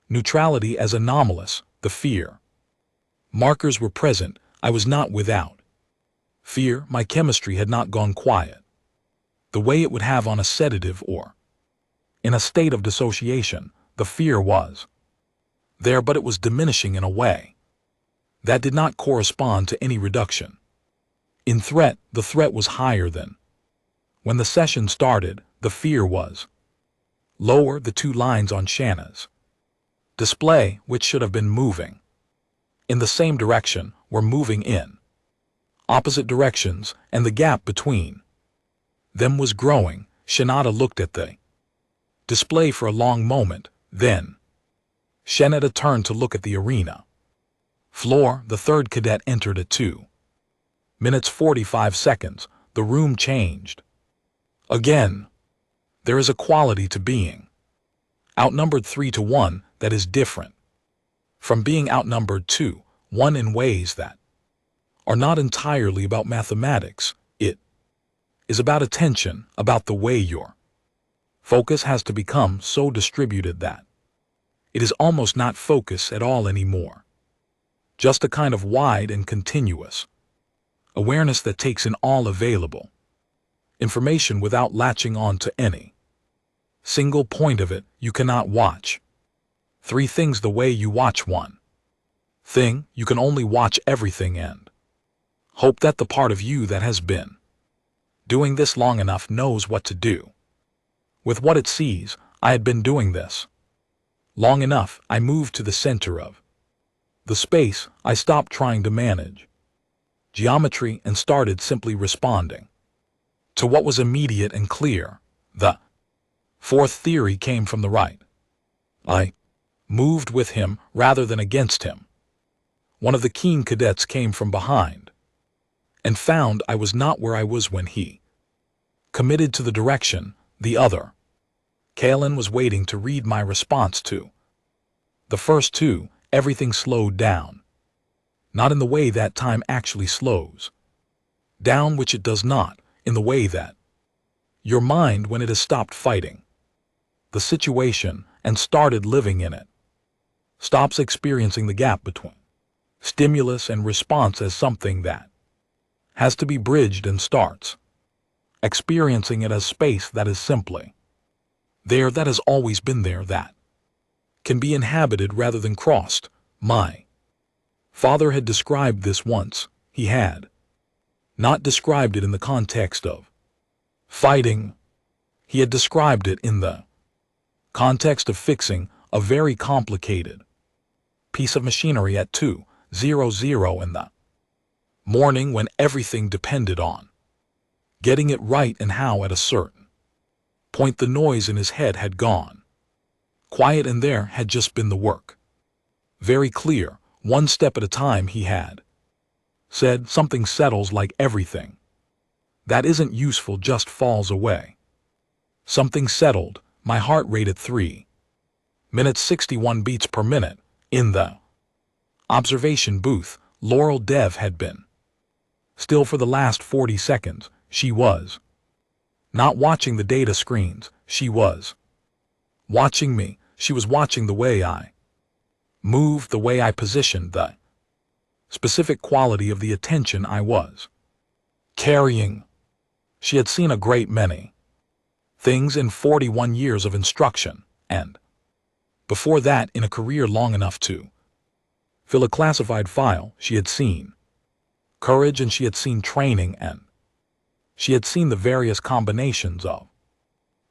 Speaker 1: neutrality as anomalous. The fear markers were present. I was not without fear. My chemistry had not gone quiet the way it would have on a sedative or in a state of dissociation. The fear was there, but it was diminishing in a way that did not correspond to any reduction in threat. The threat was higher than when the session started. The fear was lower. The 2 lines on Shanna's display, which should have been moving in the same direction, were moving in opposite directions, and the gap between them was growing. Shanada looked at the display for a long moment. Then Shenetta turned to look at the arena floor. The 3rd cadet entered at 2 minutes 45 seconds. The room changed. Again, there is a quality to being outnumbered 3-1 that is different from being outnumbered 2-1 in ways that are not entirely about mathematics. It is about attention, about the way your focus has to become so distributed that it is almost not focus at all anymore. Just a kind of wide and continuous awareness that takes in all available information without latching on to any single point of it. You cannot watch 3 things the way you watch one thing. You can only watch everything and hope that the part of you that has been doing this long enough knows what to do with what it sees. I had been doing this long enough. I moved to the center of the space. I stopped trying to manage geometry and started simply responding to what was immediate and clear. The 4th theory came from the right. I moved with him rather than against him. One of the keen cadets came from behind and found I was not where I was when he committed to the direction. The other Kalen was waiting to read my response to the first 2. Everything slowed down. Not in the way that time actually slows down, which it does not, in the way that your mind, when it has stopped fighting the situation and started living in it, stops experiencing the gap between stimulus and response as something that has to be bridged and starts experiencing it as space that is simply there, that has always been there, that can be inhabited rather than crossed. My father had described this once. He had not described it in the context of fighting. He had described it in the context of fixing a very complicated piece of machinery at 2:00 in the morning, when everything depended on getting it right, and how at a certain point the noise in his head had gone quiet, and there had just been the work very clear. One step at a time, he had said. Something settles, like everything that isn't useful just falls away. Something settled. My heart rate at 3 minutes 61 beats per minute. In the observation booth, Laurel Dev had been still for the last 40 seconds. She was not watching the data screens. She was watching me. She was watching the way I moved, the way I positioned, the specific quality of the attention I was carrying. She had seen a great many things in 41 years of instruction, and before that, in a career long enough to fill a classified file, she had seen Courage, and she had seen training, and she had seen the various combinations of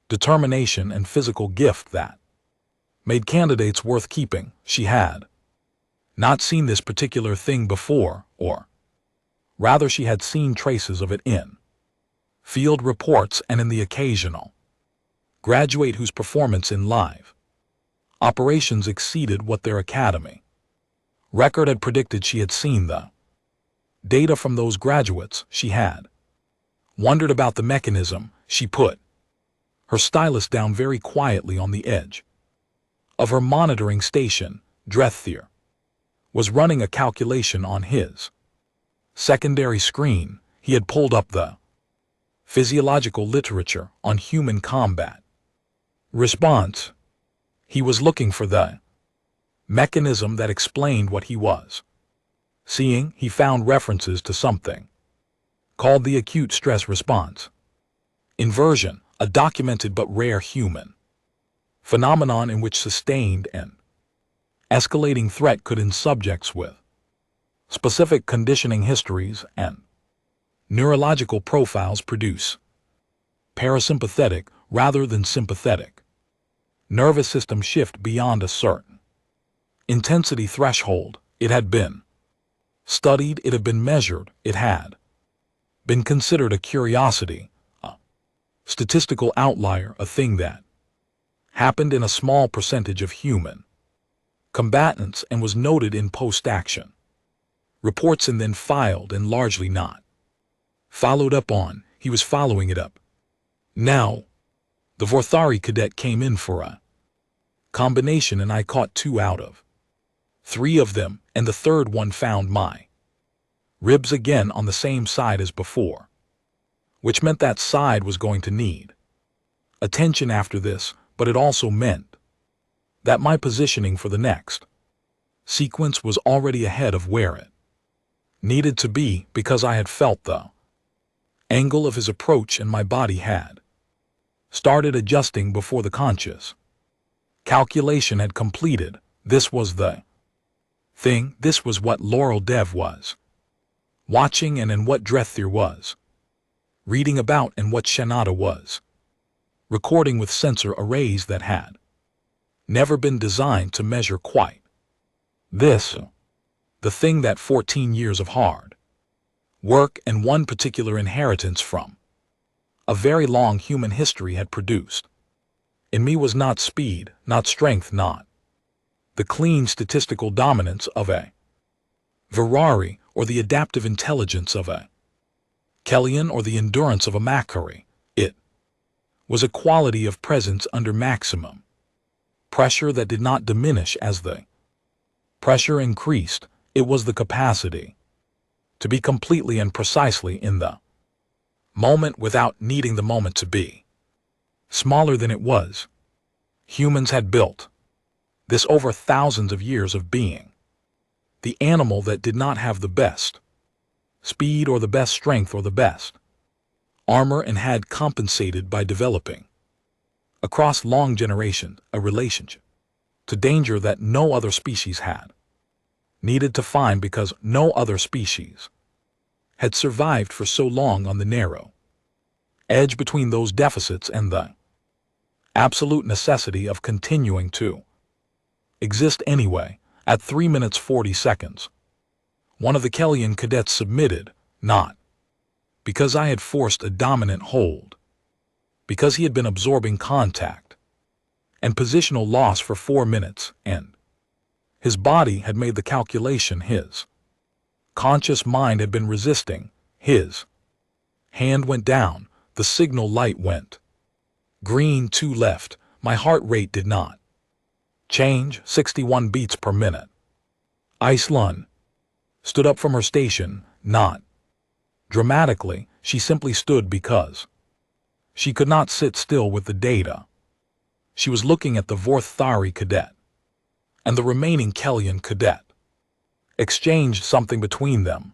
Speaker 1: determination and physical gift that made candidates worth keeping. She had not seen this particular thing before, or rather she had seen traces of it in field reports and in the occasional graduate whose performance in live operations exceeded what their academy record had predicted. She had seen the data from those graduates. She had wondered about the mechanism. She put her stylus down very quietly on the edge of her monitoring station. Drethir was running a calculation on his secondary screen. He had pulled up the physiological literature on human combat response. He was looking for the mechanism that explained what he was seeing. He found references to something called the acute stress response inversion, a documented but rare human phenomenon in which sustained and escalating threat could, in subjects with specific conditioning histories and neurological profiles, produce parasympathetic rather than sympathetic nervous system shift beyond a certain intensity threshold. It had been studied, it had been measured, it had been considered a curiosity, a statistical outlier, a thing that happened in a small percentage of human combatants and was noted in post-action reports and then filed and largely not followed up on. He was following it up. Now, the Vorthari cadet came in for a combination, and I caught 2 out of 3 of them, and the third one found my ribs again on the same side as before, which meant that side was going to need attention after this, but it also meant that my positioning for the next sequence was already ahead of where it needed to be, because I had felt the angle of his approach and my body had started adjusting before the conscious calculation had completed. This was the thing. This was what Laurel Dev was watching, and in what Drethir was reading about, and what Shanada was recording with sensor arrays that had never been designed to measure quite this. The thing that 14 years of hard work and one particular inheritance from a very long human history had produced in me was not speed, not strength, not the clean statistical dominance of a Virari, or the adaptive intelligence of a Kellyan, or the endurance of a Makari. It was a quality of presence under maximum pressure that did not diminish as the pressure increased. It was the capacity to be completely and precisely in the moment without needing the moment to be smaller than it was. Humans had built this over thousands of years of being the animal that did not have the best speed or the best strength or the best armor, and had compensated by developing across long generations a relationship to danger that no other species had needed to find, because no other species had survived for so long on the narrow edge between those deficits and the absolute necessity of continuing to exist anyway. At 3 minutes 40 seconds, one of the Kellyan cadets submitted, not because I had forced a dominant hold, because he had been absorbing contact and positional loss for 4 minutes, and his body had made the calculation. His conscious mind had been resisting. His hand went down. The signal light went green. 2 left. My heart rate did not change. 61 beats per minute. Aislinn stood up from her station, not dramatically. She simply stood because she could not sit still with the data. She was looking at the Vorthari cadet and the remaining Kellyan cadet. Exchanged something between them.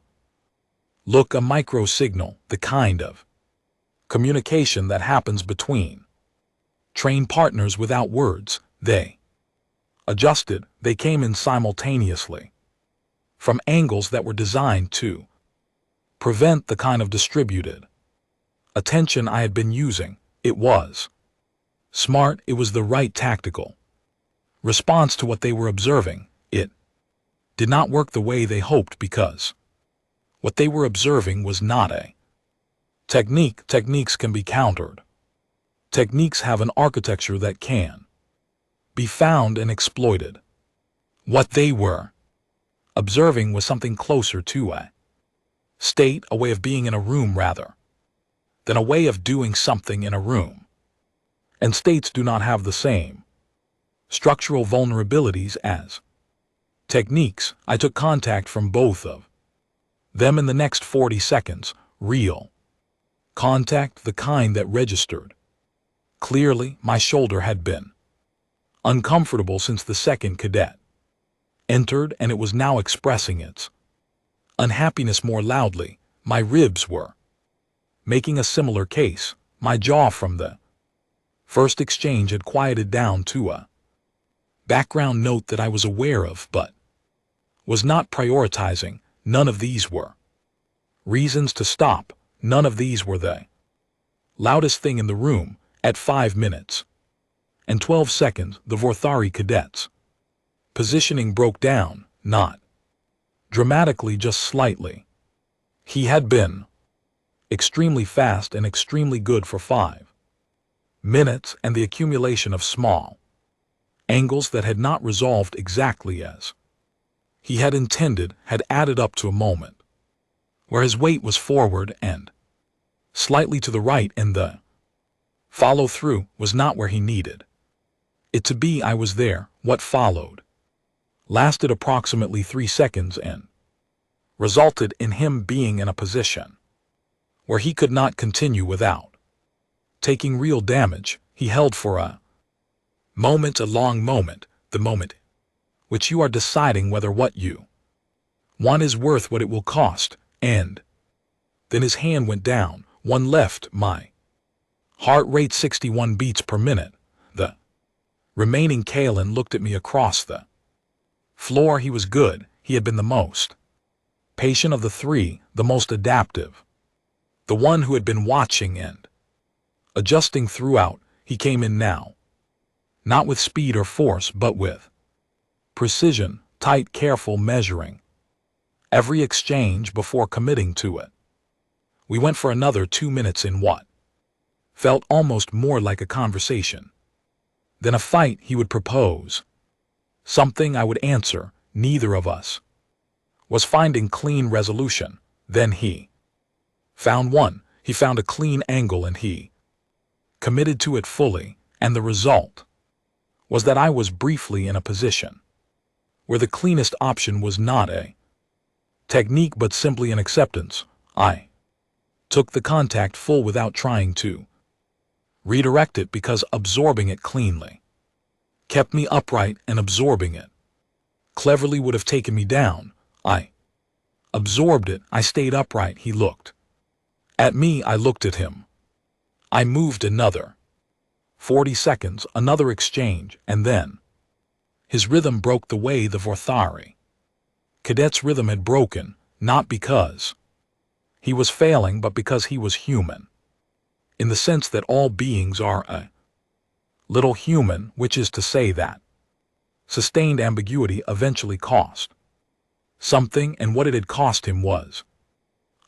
Speaker 1: Look, a micro signal, the kind of communication that happens between trained partners without words. They adjusted. They came in simultaneously from angles that were designed to Prevent the kind of distributed attention I had been using. It was smart, it was the right tactical response to what they were observing. It did not work the way they hoped because what they were observing was not a technique. Techniques can be countered. Techniques have an architecture that can be found and exploited. What they were observing was something closer to a state, a way of being in a room rather than a way of doing something in a room. And states do not have the same structural vulnerabilities as techniques. I took contact from both of them in the next 40 seconds, real contact, the kind that registered. Clearly, my shoulder had been uncomfortable since the second cadet entered, and it was now expressing its unhappiness more loudly. My ribs were making a similar case. My jaw from the first exchange had quieted down to a background note that I was aware of but was not prioritizing. None of these were reasons to stop. None of these were the loudest thing in the room. At 5 minutes and 12 seconds, the Vorthari cadets' positioning broke down, not dramatically, just slightly. He had been extremely fast and extremely good for 5 minutes, and the accumulation of small angles that had not resolved exactly as he had intended had added up to a moment where his weight was forward and slightly to the right, and the follow-through was not where he needed it to be. I was there. What followed lasted approximately 3 seconds and resulted in him being in a position where he could not continue without taking real damage. He held for a moment, a long moment, the moment which you are deciding whether what you want is worth what it will cost, and then his hand went down, one left, my heart rate 61 beats per minute. The remaining Kalen looked at me across the floor. He was good. He had been the most patient of the three, the most adaptive, the one who had been watching and adjusting throughout. He came in now, not with speed or force, but with precision, tight, careful measuring every exchange before committing to it. We went for another 2 minutes in what felt almost more like a conversation than a fight. He would propose something, I would answer. Neither of us was finding clean resolution. Then he found one. He found a clean angle and he committed to it fully, and the result was that I was briefly in a position where the cleanest option was not a technique but simply an acceptance. I took the contact full without trying to redirect it, because absorbing it cleanly kept me upright, and absorbing it cleverly would have taken me down. I absorbed it. I stayed upright. He looked at me. I looked at him. I moved another 40 seconds, another exchange, and then his rhythm broke the way the Vorthari cadet's rhythm had broken, not because he was failing, but because he was human, in the sense that all beings are a little human, which is to say that sustained ambiguity eventually cost something, and what it had cost him was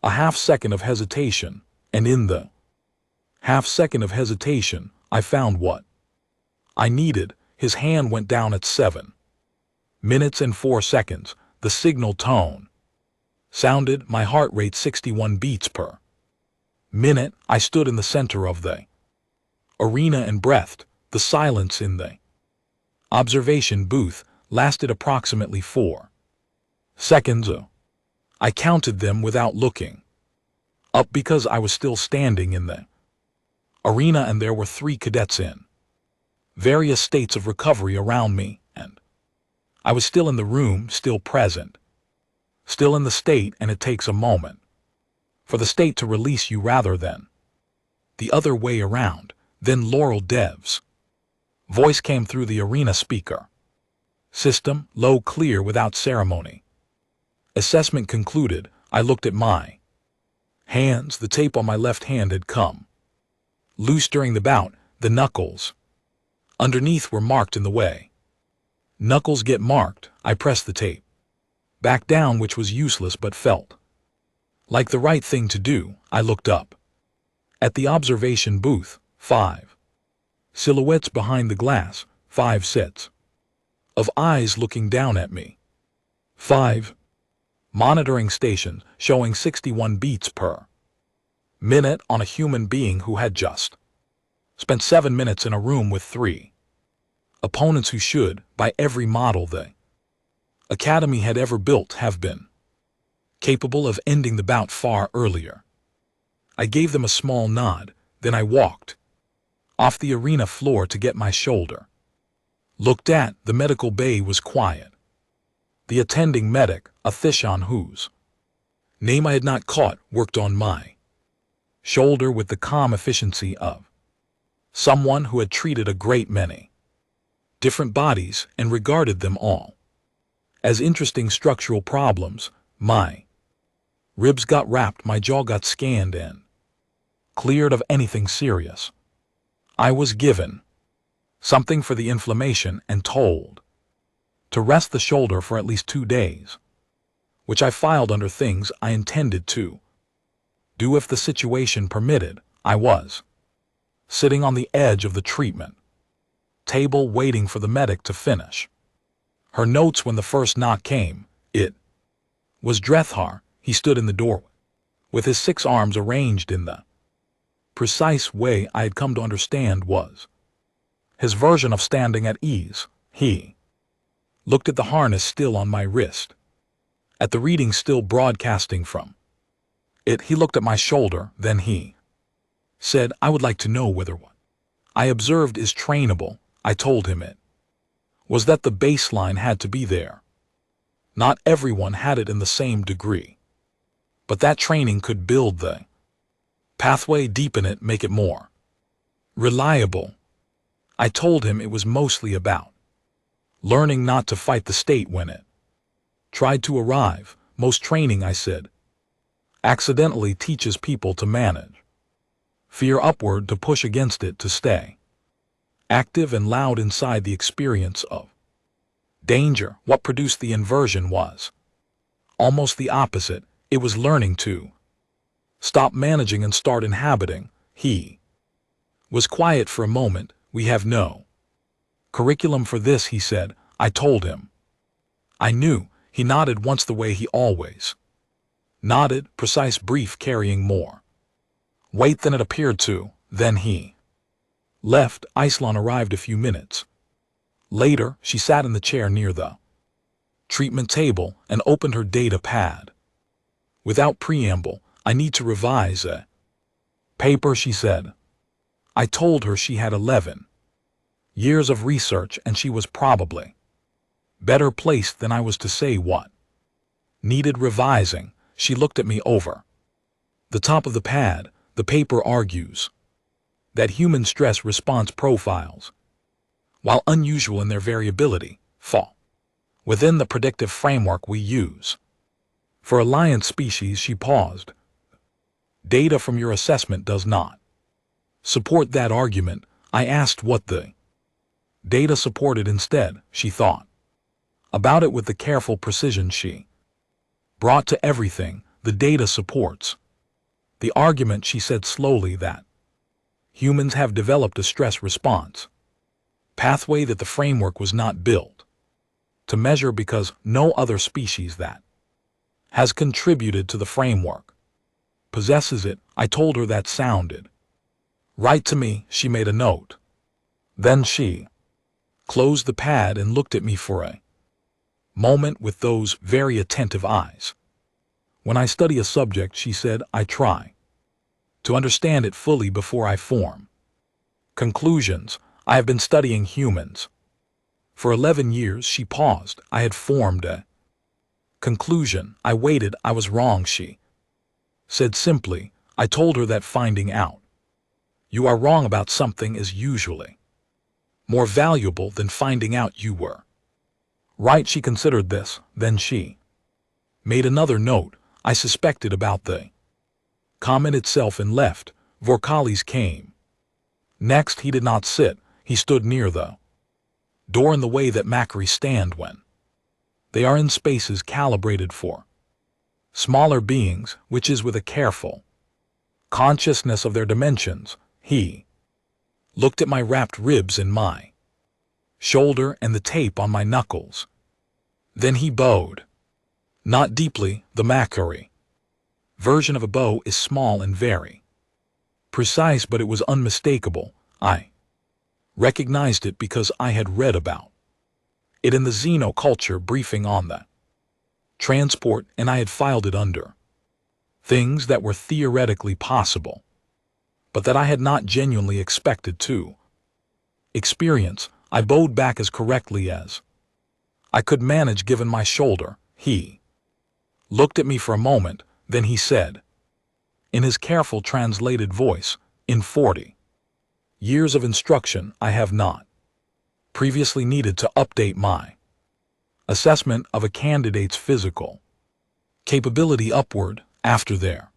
Speaker 1: a half-second of hesitation, and in the half-second of hesitation, I found what I needed. His hand went down at 7 minutes and 4 seconds. The signal tone sounded, my heart rate 61 beats per minute. I stood in the center of the arena and breathed. The silence in the observation booth lasted approximately 4 seconds. I counted them without looking up because I was still standing in the arena, and there were 3 cadets in various states of recovery around me, and I was still in the room, still present, still in the state, and it takes a moment for the state to release you rather than the other way around. Then Laurel Dev's voice came through the arena speaker system, low, clear, without ceremony. Assessment concluded. I looked at my Hands, the tape on my left hand had come loose during the bout. The knuckles underneath were marked in the way. Knuckles get marked. I pressed the tape back down, which was useless but felt like the right thing to do. I looked up at the observation booth. 5 silhouettes behind the glass. 5 sets of eyes looking down at me. 5 monitoring stations showing 61 beats per minute on a human being who had just spent 7 minutes in a room with 3 opponents who should, by every model the Academy had ever built, have been capable of ending the bout far earlier. I gave them a small nod, then I walked off the arena floor to get my shoulder looked at. The medical bay was quiet. The attending medic, a Thishon whose name I had not caught, worked on my shoulder with the calm efficiency of someone who had treated a great many different bodies and regarded them all as interesting structural problems. My ribs got wrapped, my jaw got scanned and cleared of anything serious. I was given something for the inflammation and told to rest the shoulder for at least 2 days, which I filed under things I intended to do if the situation permitted. I was sitting on the edge of the treatment table waiting for the medic to finish her notes when the first knock came. It was Drethar. He stood in the doorway with his 6 arms arranged in the precise way I had come to understand was his version of standing at ease. He looked at the harness still on my wrist, at the reading still broadcasting from it. He looked at my shoulder, then he said, "I would like to know whether what I observed is trainable." I told him it was that the baseline had to be there. Not everyone had it in the same degree, but that training could build the pathway, deepen it, make it more reliable. I told him it was mostly about learning not to fight the state when it tried to arrive. Most training, I said, accidentally teaches people to manage fear upward, to push against it, to stay active and loud inside the experience of danger. What produced the inversion was almost the opposite. It was learning to stop managing and start inhabiting. He was quiet for a moment. "We have no curriculum for this," he said. I told him I knew. He nodded once, the way he always nodded, precise, brief, carrying more weight than it appeared to. Then he left. Isilon arrived a few minutes later. She sat in the chair near the treatment table and opened her data pad. Without preamble, "I need to revise a paper," she said. I told her she had 11 years of research and she was probably better placed than I was to say what needed revising. She looked at me over the top of the pad. The paper argues that human stress response profiles, while unusual in their variability, fall within the predictive framework we use for alliance species. She paused. "Data from your assessment does not support that argument." I asked what the data supported instead. She thought about it with the careful precision she brought to everything. "The data supports the argument," she said slowly, "that humans have developed a stress response pathway that the framework was not built to measure because no other species that has contributed to the framework possesses it." I told her that sounded right to me. She made a note. Then she closed the pad and looked at me for a moment with those very attentive eyes. "When I study a subject," she said, "I try to understand it fully before I form conclusions. I have been studying humans for 11 years." She paused. I had formed a conclusion. I waited. "I was wrong," she said simply. I told her that finding out you are wrong about something is usually more valuable than finding out you were right. She considered this. Then she made another note. "I suspected about the comment itself and left. Vorkalis came. Next, he did not sit, he stood near the door in the way that Macquarie stand when they are in spaces calibrated for smaller beings, which is with a careful consciousness of their dimensions. He looked at my wrapped ribs and my shoulder and the tape on my knuckles. Then he bowed. Not deeply. The Macquarie version of a bow is small and very precise, but it was unmistakable. I recognized it because I had read about it in the Xenoculture briefing on the transport, and I had filed it under things that were theoretically possible, but that I had not genuinely expected to experience. I bowed back as correctly as I could manage given my shoulder. He looked at me for a moment, then he said, in his careful translated voice, in 40 years of instruction, I have not previously needed to update my assessment of a candidate's physical capability upward after their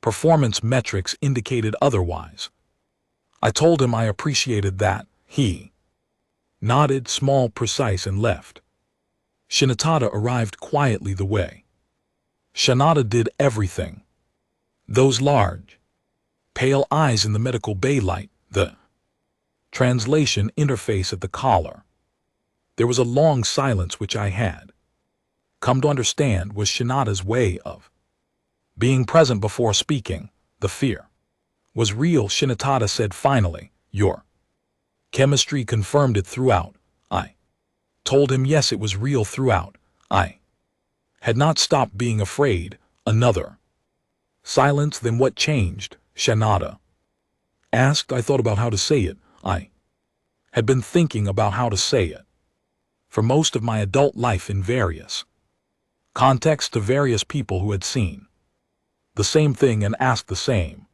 Speaker 1: performance metrics indicated otherwise. I told him I appreciated that. He nodded, small, precise, and left. Shinatada arrived quietly the way Shinada did everything. Those large, pale eyes in the medical bay light, the translation interface at the collar. There was a long silence which I had come to understand was Shinada's way of being present before speaking. The fear was real. Shinatada said finally, your chemistry confirmed it throughout. I told him yes, it was real throughout. I had not stopped being afraid. Another silence. Then what changed? Shinada asked. I thought about how to say it. I had been thinking about how to say it for most of my adult life in various contexts to various people who had seen the same thing and asked the same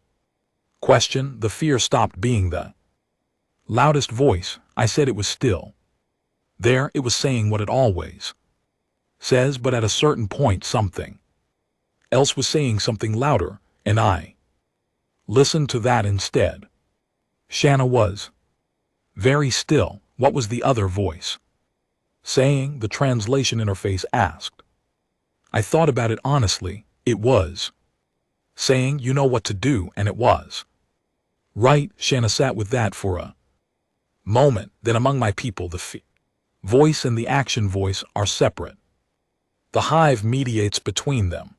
Speaker 1: question. The fear stopped being the loudest voice. I said it was still there. It was saying what it always says, but at a certain point something else was saying something louder, and I listened to that instead. Shanna was very still. What was the other voice saying? The translation interface asked. I thought about it honestly. It was saying, you know what to do, and it was right. Shanna sat with that for a moment. Then among my people, the voice and the action voice are separate. The hive mediates between them.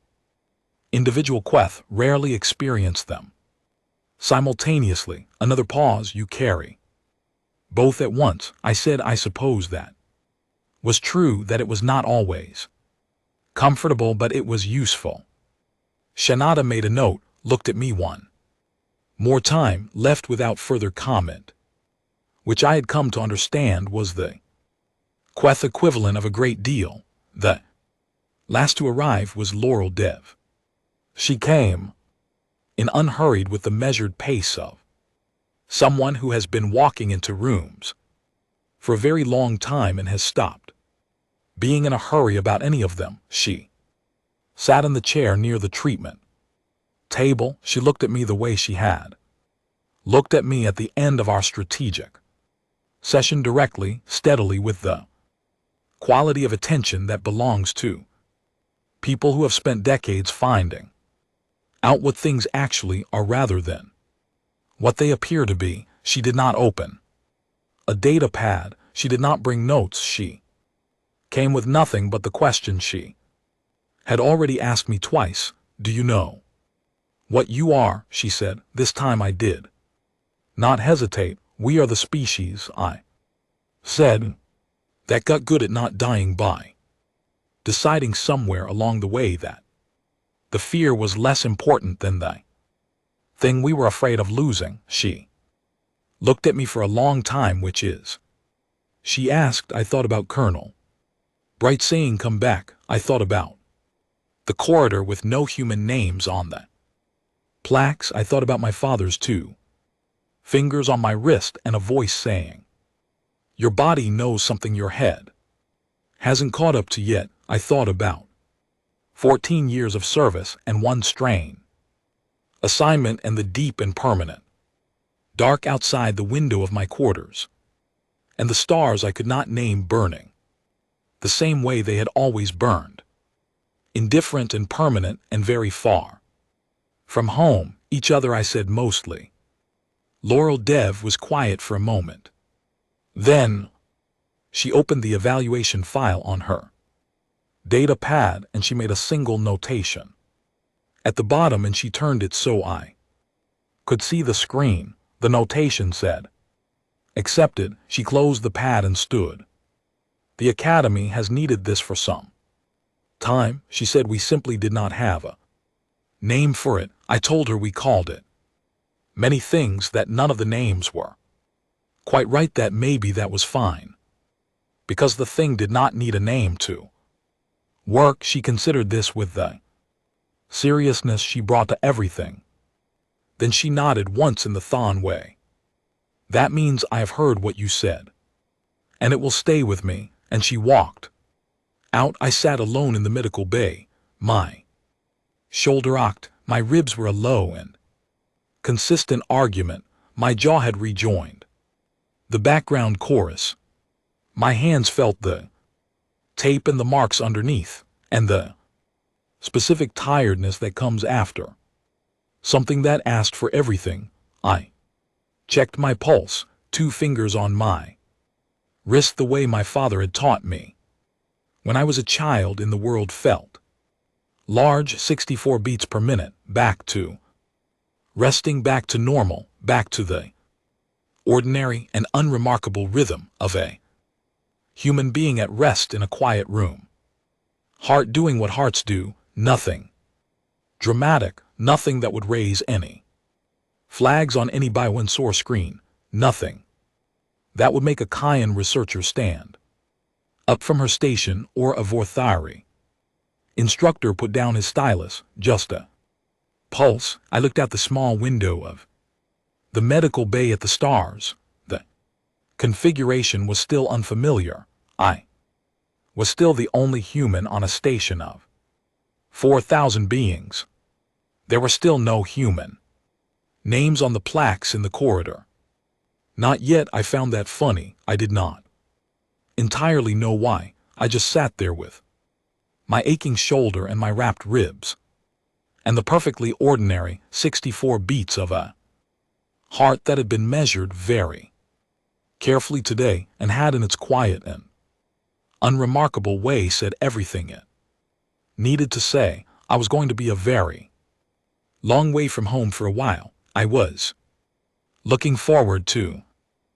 Speaker 1: Individual Queth rarely experience them simultaneously. Another pause. You carry both at once. I said I suppose that was true, that it was not always comfortable, but it was useful. Shinada made a note, looked at me one more time, left without further comment, which I had come to understand was the Queth equivalent of a great deal. The last to arrive was Laurel Dev. She came in unhurried with the measured pace of someone who has been walking into rooms for a very long time and has stopped being in a hurry about any of them. She sat in the chair near the treatment table. She looked at me the way she had looked at me at the end of our strategic session, directly, steadily, with the quality of attention that belongs to people who have spent decades finding out what things actually are rather than what they appear to be. She did not open a data pad. She did not bring notes. She came with nothing but the question she had already asked me twice. Do you know what you are? She said. This time I did not hesitate. We are the species, I said, that got good at not dying by deciding somewhere along the way that the fear was less important than the thing we were afraid of losing. She looked at me for a long time. Which is? She asked. I thought about Colonel Bright saying come back. I thought about the corridor with no human names on the plaques. I thought about my father's two fingers on my wrist and a voice saying, your body knows something your head hasn't caught up to yet. I thought about 14 years of service and one strain Assignment and the deep and permanent. Dark outside the window of my quarters. And the stars I could not name burning. The same way they had always burned. Indifferent and permanent and very far. From home, each other I said mostly. Laurel Dev was quiet for a moment. Then, she opened the evaluation file on her data pad and she made a single notation. At the bottom, and she turned it so I could see the screen, the notation said, "Accepted." She closed the pad and stood. "The academy has needed this for some time," she said. "We simply did not have a name for it." I told her we called it many things, that none of the names were quite right, that maybe that was fine, because the thing did not need a name to work. She considered this with the seriousness she brought to everything. Then she nodded once in the Thon way. "That means I have heard what you said, and it will stay with me." And she walked out. I sat alone in the medical bay, my shoulder rocked, my ribs were a low and consistent argument, my jaw had rejoined the background chorus. My hands felt the tape and the marks underneath, and the specific tiredness that comes after something that asked for everything. I checked my pulse, 2 fingers on my wrist, the way my father had taught me when I was a child. In the world felt large, 64 beats per minute, back to resting, back to normal, back to the ordinary and unremarkable rhythm of a human being at rest in a quiet room. Heart doing what hearts do, nothing dramatic, nothing that would raise any flags on any by one sore screen, nothing that would make a Cayenne researcher stand up from her station or a Vorthari instructor put down his stylus. Just a pulse. I looked out the small window of the medical bay at the stars. The configuration was still unfamiliar. I was still the only human on a station of 4,000 beings. There were still no human names on the plaques in the corridor. Not yet. I found that funny. I did not entirely know why. I just sat there with my aching shoulder and my wrapped ribs, and the perfectly ordinary 64 beats of a heart that had been measured very carefully today and had, in its quiet and unremarkable way, said everything it needed to say. I was going to be a very long way from home for a while. I was looking forward to